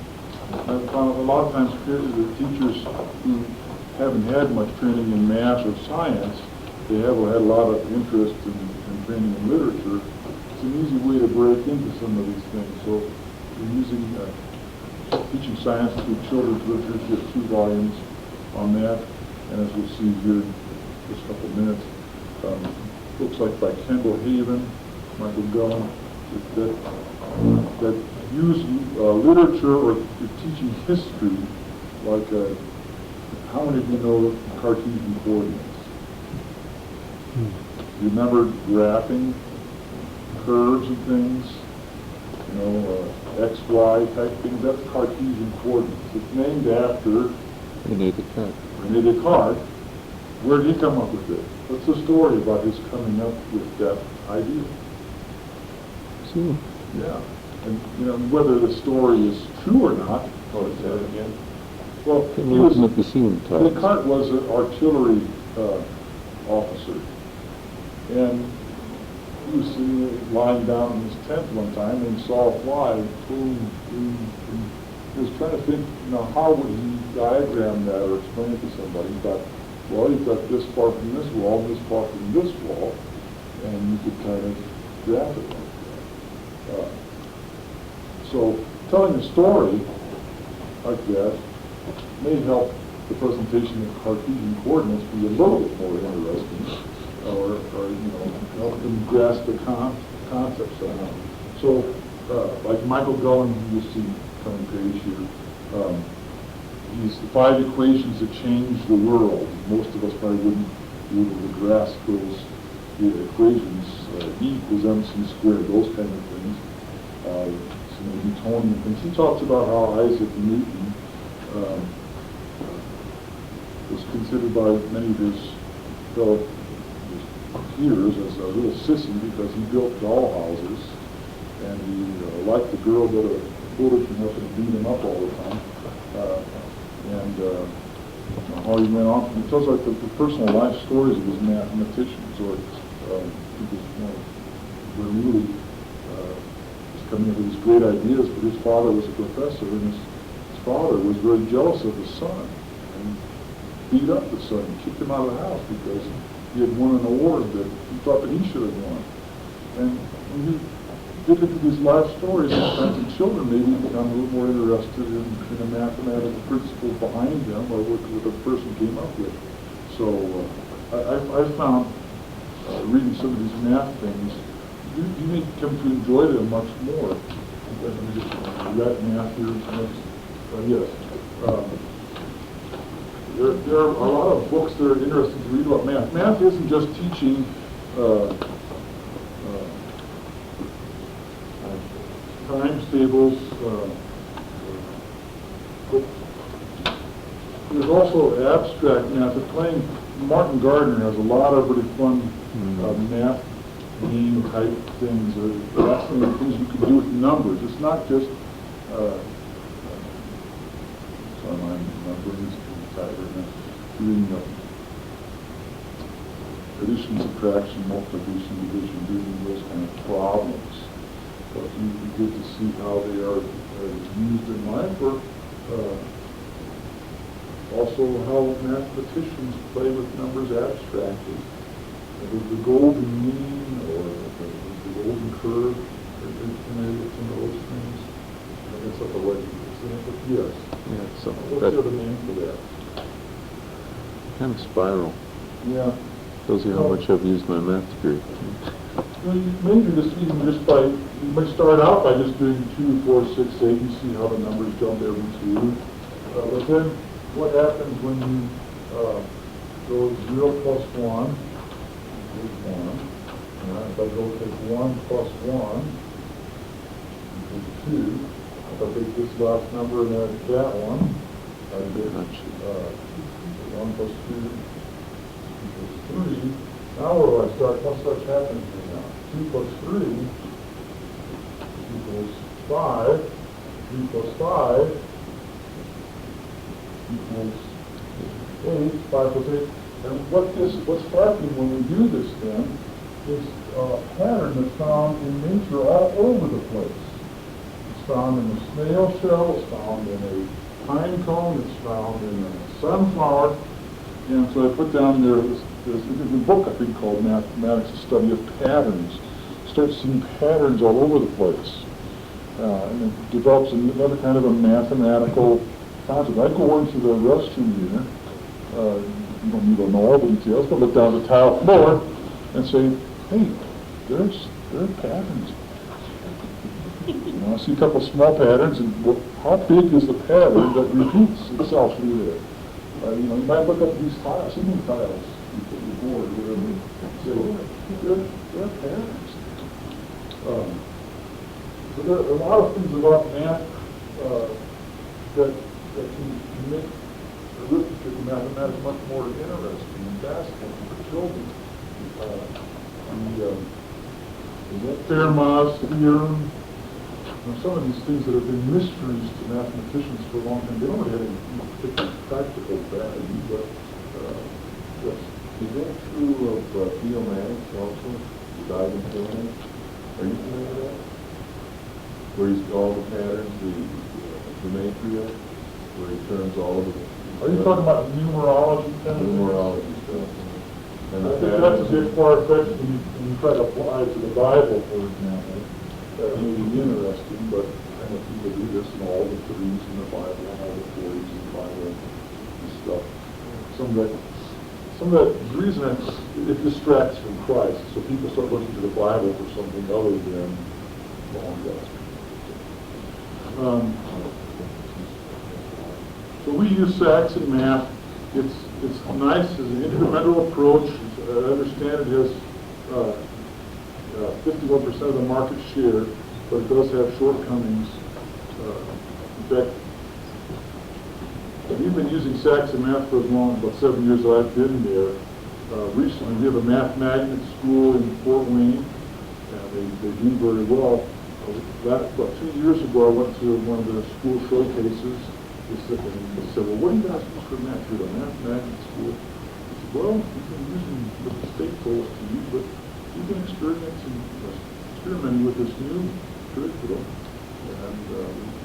I've found a lot of times the teachers who haven't had much training in math or science, they have had a lot of interest in training in literature. It's an easy way to break into some of these things. So we're using Teaching Science Through Children's Literature, just 2 volumes on that. And as we'll see here in just a couple of minutes, books like by Kendall Haven, Michael Gullen, that use literature or teaching history, like how many of you know Cartesian coordinates? You remember graphing curves and things, X, Y type things? That's Cartesian coordinates. It's named after René Descartes. René Descartes. Where did he come up with it? What's the story about his coming up with that idea? So, Yeah. And whether the story is true or not. Oh, is that again? Well, I'm looking at the scene types. Descartes was an artillery officer. And he was lying down in his tent one time and saw a fly, boom, boom, boom. He was trying to think, how would he diagram that or explain it to somebody? He thought, well, you've got this far from this wall, and this far from this wall, and you could kind of graph it like that. So telling a story like that may help the presentation of Cartesian coordinates be a little bit more interesting, or help them grasp the concepts somehow. So, like Michael Gullen, you'll see coming page here, he's the 5 equations that change the world. Most of us probably wouldn't be able to grasp those equations, E equals MC squared, those kind of things. Some Newtonian things. He talks about how Isaac Newton was considered by many of his fellow peers as a little sissy because he built doll houses, and he liked the girl that a bullet came up and beat him up all the time. and how he went off. He tells like the personal life stories of his mathematicians, or people were really just coming up with these great ideas. But his father was a professor, and his father was very jealous of his son, and beat up the son and kicked him out of the house because he had won an award that he thought that he should have won. And when you get into these life stories, sometimes the children maybe become a little more interested in the mathematical principles behind them, or what the person came up with. So I found, reading some of these math things, you may come to enjoy them much more. Let me just read math here. Yes. There are a lot of books that are interesting to read about math. Math isn't just teaching times tables. There's also abstract math. Martin Gardner has a lot of really fun math game type things. Fascinating things you can do with numbers. It's not just sorry, my brain's tired right now. Doing addition, subtraction, multiplication, division, doing those kind of problems. But you get to see how they are used in life, or also how mathematicians play with numbers abstractly. The golden mean, or the golden curve, are you familiar with some of those things? I guess that's a right example. Yes. Yeah, so What's the other name for that? kind of spiral. Yeah. Shows you how much I've used my math degree. Well, you may do this even just by, you might start out by just doing 2, 4, 6, 8, you see how the numbers jump every 2. But then what happens when you go 0 plus 1 equals 1. If I go take 1 plus 1 equals 2. If I take this last number and add that one, I get 1 plus 2 equals 3. Now where do I start? What starts happening here now? 2 plus 3 equals 5. 3 plus 5 equals 8. 5 plus 8. And what's happening when we do this then is a pattern that's found in nature all over the place. It's found in a snail shell, it's found in a pine cone, it's found in a sunflower. And so I put down there, there's a book I think called Mathematics, a Study of Patterns. Start seeing patterns all over the place. And it develops another kind of a mathematical concept. I go into the restroom here, you don't need to know all the details, but look down the tile floor and say, hey, there are patterns. I see a couple of small patterns, and how big is the pattern that repeats itself through there? You might look up these tiles, see these tiles, you put your board, whatever, and say, there are patterns. So there are a lot of things about math that can make arithmetic and mathematics much more interesting and fascinating for children. The Fermat's theorem, some of these things that have been mysteries to mathematicians for a long time, they don't have any particular practical value, but yes. Is that true of theomatics also, the diving theorem? Are you familiar with that? Where he's all the patterns, the gematria, where he turns all of the... Are you talking about numerology kind of things? Numerology stuff. And I think that's a bit far-fetched when you try to apply it to the Bible, for example. That may be interesting, but I know people do this in all the 3s in the Bible, and all the 4s in the Bible, and stuff. Some of that, the reason it distracts from Christ, so people start looking to the Bible for something other than long gospel. So we use Saxon math. It's nice as an incremental approach. I understand it has 51% of the market share, but it does have shortcomings. In fact, we've been using Saxon math for as long, about 7 years that I've been there. Recently, we have a math magnet school in Fort Wayne, and they do very well. About 2 years ago, I went to one of the school showcases, just sit there and you say, well, what do you guys use for math? You're a mathematics school. I said, well, you can use them what the state told us to use, but you can experimenting with this new curriculum. And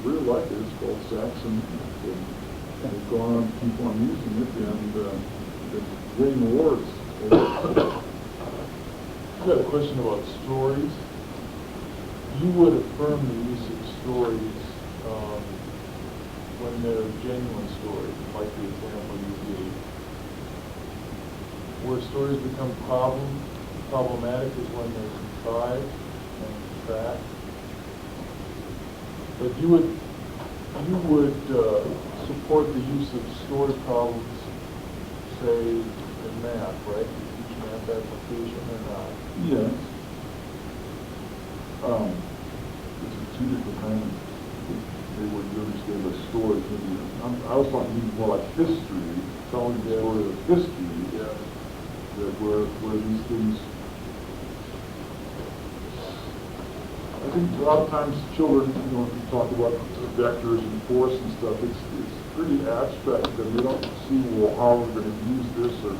we really like it. It's called Saxon. And they've gone on to keep on using it and been winning awards. I've got a question about stories. You would affirm the use of stories when they're genuine stories, like the example you gave. Where stories become problematic is when they're contrived and tracked. But you would support the use of story problems, say, in math, right? You teach math application or not? Yes. It's two different kinds. They would understand by stories. Maybe I was talking more like history, telling the story of history. Yeah. That where these things. I think a lot of times children, if you talk about vectors and force and stuff, it's pretty abstract, and they don't see, well, how we're going to use this, but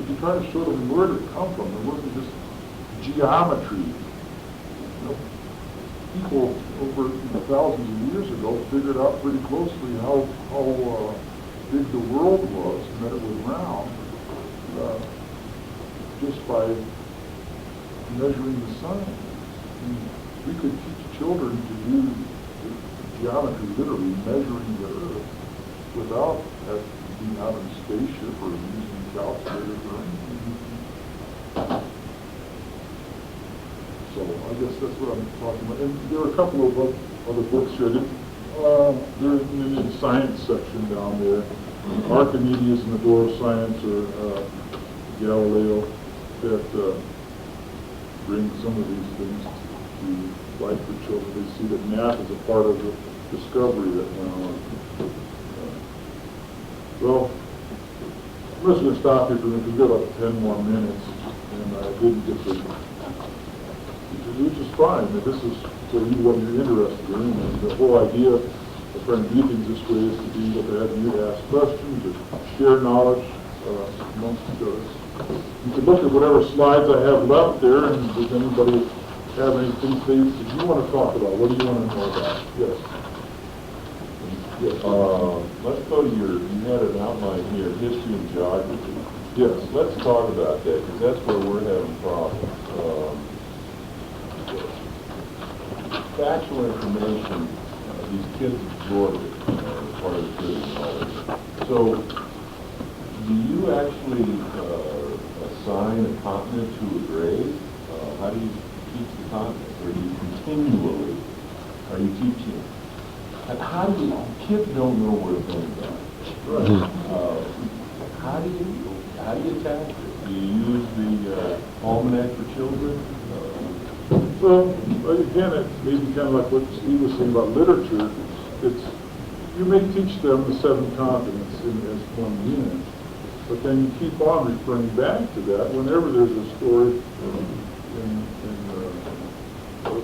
you try to show them where did it come from. It wasn't just geometry. People over thousands of years ago figured out pretty closely how big the world was and that it was round just by measuring the sun. We could teach children to do geometry, literally measuring the earth, without being out in a spaceship or using calculators or anything. So I guess that's what I'm talking about. And there are a couple of other books here. They're in the science section down there. Archimedes and the Door of Science, or Galileo, that bring some of these things to life for children. They see that math is a part of the discovery that went on. Well, I'm just going to stop here because we've got about 10 more minutes, and I didn't get to, which is fine. This is what you're interested in, and the whole idea of trying to do things this way is to be able to have you ask questions or share knowledge amongst each other. You can look at whatever slides I have left there, and does anybody have anything that you want to talk about? What do you want to know about? Yes. Yes. Let's go to you had an outline here, history and geography. Yes. Let's talk about that, because that's where we're having problems. Factual information, these kids absorb it as part of the good knowledge. So, do you actually assign a continent to a grade? How do you teach the continent? Or do you continually, are you teaching? And how do you, kids don't know where things are. Right. How do you attack it? Do you use the almanac for children? Well, again, it may be kind of like what Steve was saying about literature. You may teach them the 7 continents as one unit, but then you keep on referring back to that whenever there's a story in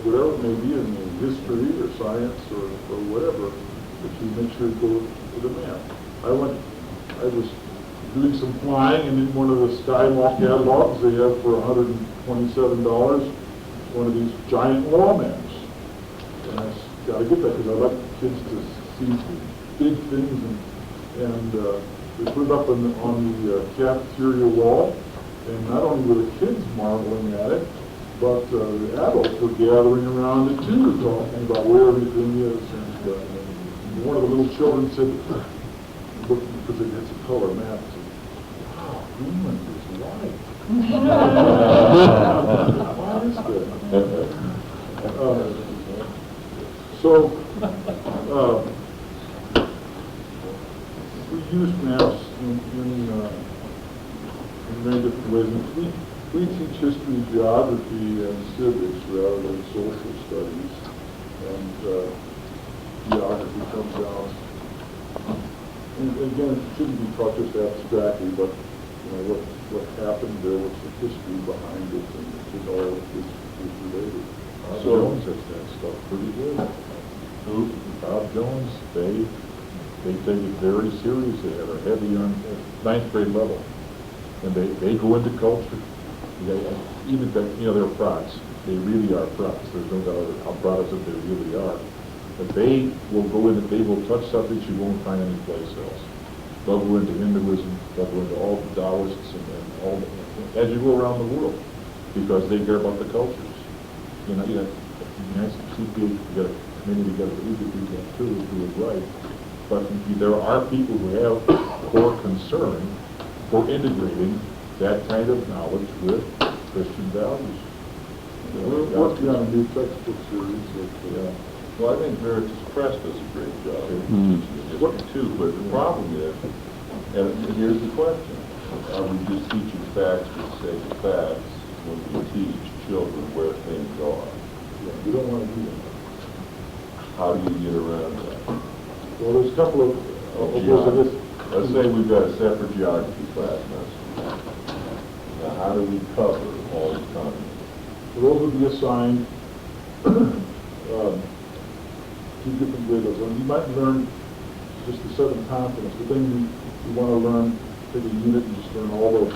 whatever it may be, in history or science or whatever, that you make sure to go to the map. I was doing some flying, and in one of the Skywalk catalogs they have for $127 one of these giant wall maps. And I got to get that because I like kids to see big things, and they put it up on the cafeteria wall, and not only were the kids marveling at it, but the adults were gathering around it too, talking about where everything is. And one of the little children said, because it has a color map, said, "Wow, Greenland is white." Why is that? We use maps in many different ways. We teach history, geography, and civics rather than social studies. And geography comes down. And again, it shouldn't be taught just abstractly, but what happened there, what's the history behind it, and it all is related. Bob Jones has that stuff pretty good. Who? Bob Jones, they They take it very seriously, and are heavy on ninth grade level. And they go into culture. Even that, they're prods. They really are prods. There's no doubt how proud of they really are. But they will go in, they will touch subjects you won't find anyplace else. They'll go into Hinduism, they'll go into all the Taoists and all, as you go around the world, because they care about the cultures. You guys CPA, you got a committee together, we could do that too, do it right. But there are people who have core concern for integrating that kind of knowledge with Christian values. We're working on a new textbook series that, Well, I think Veritas Press does a great job of teaching history too, but the problem is, and here's the question, are we just teaching facts for the sake of facts when we teach children where things are? we don't want to do that. How do you get around that? Well, there's a couple of Let's say we've got a separate geography class now. Now, how do we cover all the continents? So those would be assigned two different grade levels. And you might learn just the 7 continents, but then you want to learn, take a unit and just learn all the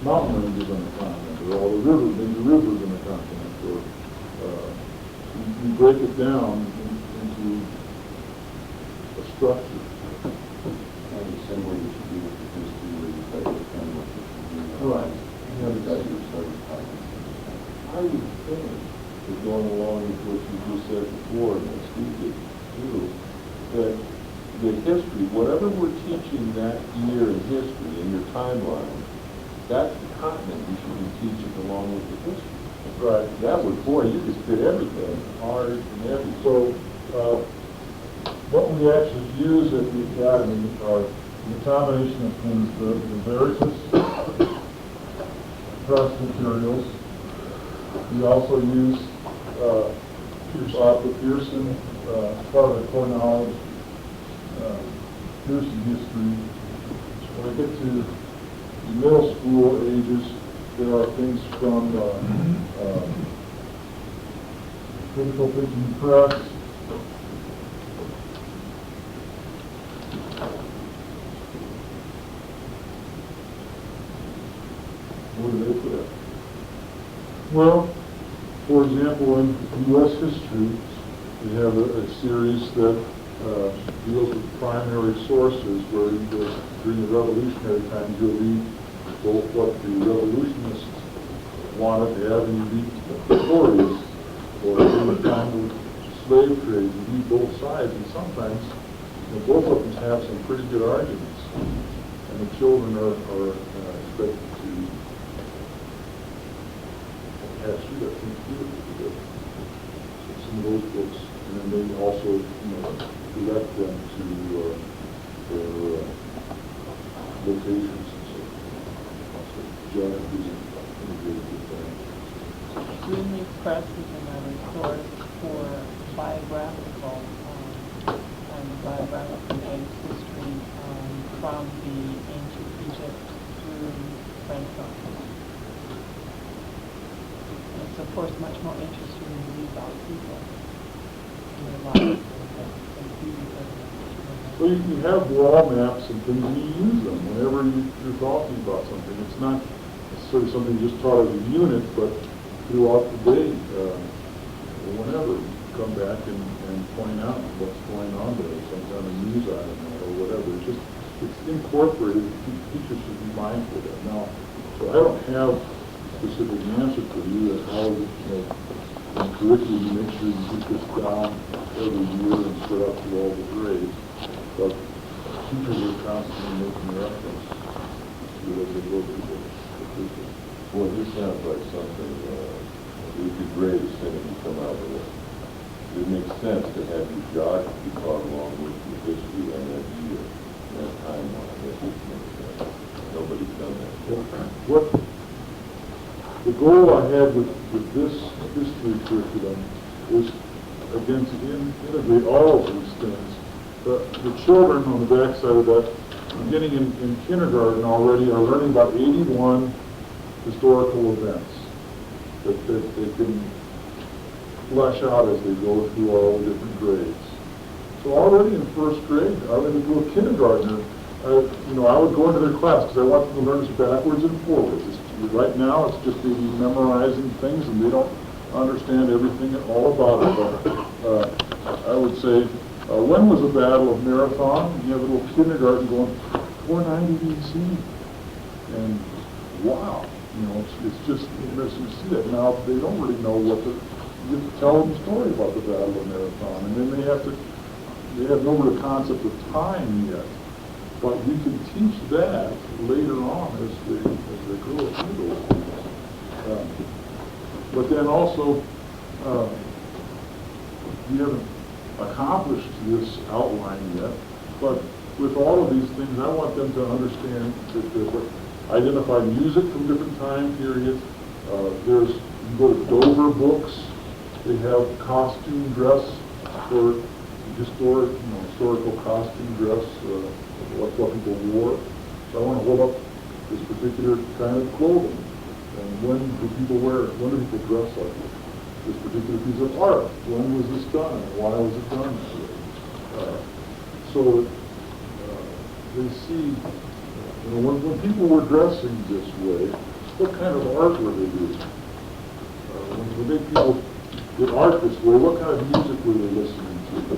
mountain ranges on the continent, or all the major rivers on the continent, or you break it down into a structure. And the same way you should do with the history, where you take the kind of Right. Yeah, because you're starting continents. I would think that going along with what you just said before, and what Steve did too, that the history, whatever we're teaching that year in history, in your timeline, that's the continent you should be teaching along with the history. Right. That would, boy, you could fit everything, art and everything. So, what we actually use at the academy are the combination of things, the Veritas press materials. We also use the Pearson, part of the core knowledge, Pearson history. When I get to the middle school ages, there are things from critical thinking press, where do they put it? Well, for example, in U.S. history, we have a series that deals with primary sources, where during the revolutionary times you'll read both what the revolutionists wanted to have, and you read the stories, or during the time of slave trade, you read both sides, and sometimes both of them have some pretty good arguments, and the children are expected to pass through that thing beautifully good. So some of those books, and then they also, direct them to their locations and so forth. So geography is a really good thing. Greenleaf Press is another source for biographical and biographical-based history from the ancient Egypt through Renaissance. It's of course much more interesting to read about people in their lives than Well, you have wall maps and things, and you use them whenever you're talking about something. It's not necessarily something just taught as a unit, but throughout the day, whenever, you come back and point out what's going on there, some kind of news item or whatever. It's incorporated. Teachers should be mindful of that. Now, so I don't have a specific answer for you as how, in curriculum, you make sure you get this down every year and spread out through all the grades. But teachers are constantly making reference to it as they go through the curriculum. Boy, this sounds like something we could grade as soon as you come out with it. It makes sense to have your geography taught along with your history and that year, and that timeline. That just makes sense. Nobody's done that. What the goal I had with this history curriculum is, again, to integrate all of these things. The children on the backside of that, beginning in kindergarten already, are learning about 81 historical events that they can flesh out as they go through all the different grades. So So already in first grade, I went into a kindergartner. I would go into their class because I want them to learn this backwards and forwards. Right now, it's just maybe memorizing things, and they don't understand everything all about it. But I would say, when was the Battle of Marathon? You have a little kindergarten going 490 BC, and wow, it's just interesting to see that. Now they don't really know what to. You have to tell them the story about the Battle of Marathon, and then they have no real concept of time yet. But we can teach that later on as they grow through those things. But then also, we haven't accomplished this outline yet. But with all of these things, I want them to understand that identify music from different time periods. You go to Dover books. They have costume dress for historical costume dress. What people wore. So I want to hold up this particular kind of clothing. And when do people dress like this particular piece of art? When was this done? Why was it done this way? So they see, when people were dressing this way, what kind of art were they doing? When people did art this way, what kind of music were they listening to?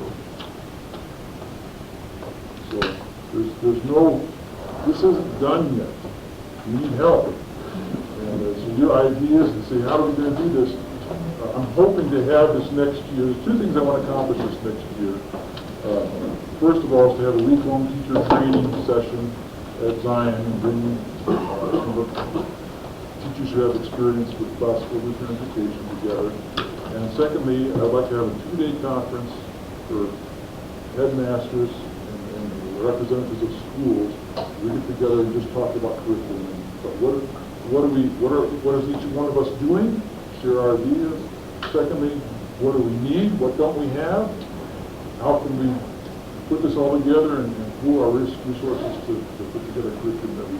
So this isn't done yet. We need help. And so your idea is to say, how are we going to do this? I'm hoping to have this next year. There's two things I want to accomplish this next year. First of all, is to have a week-long teacher training session at Zion and bring teachers who have experience with classical Lutheran education together. And secondly, I'd like to have a 2-day conference for headmasters and representatives of schools. We get together and just talk about curriculum. But what is each one of us doing? Share our ideas. Secondly, what do we need? What don't we have? How can we put this all together and pool our resources to put together a curriculum that we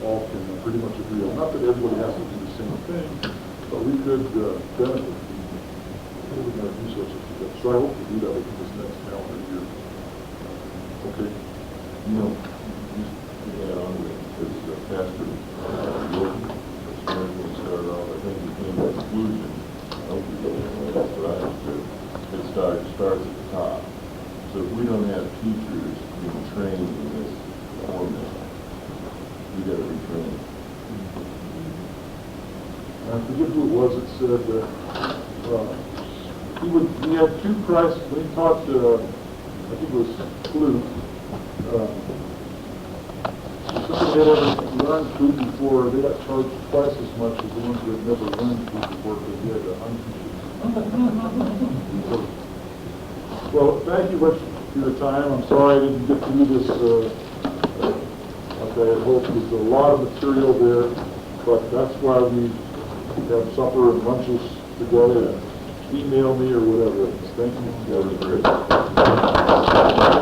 all can pretty much agree on? Not that everybody has to do the same thing, but we could benefit from putting our resources together. So I hope to do that within this next calendar year. Okay. As Pastor Wilson started off, I think he came to the conclusion, I don't think that's what I understood, it starts at the top. So if we don't have teachers being trained in this format, we got to retrain. I forget who it was that said that he had two prices. When he taught, I think it was flute. Somebody had ever learned flute before, they got charged twice as much as the ones who had never learned flute before because they had to unteach it. Well, thank you much for your time. I'm sorry I didn't get through this. I had hoped there's a lot of material there, but that's why we have supper and lunches together. Email me or whatever. Thank you.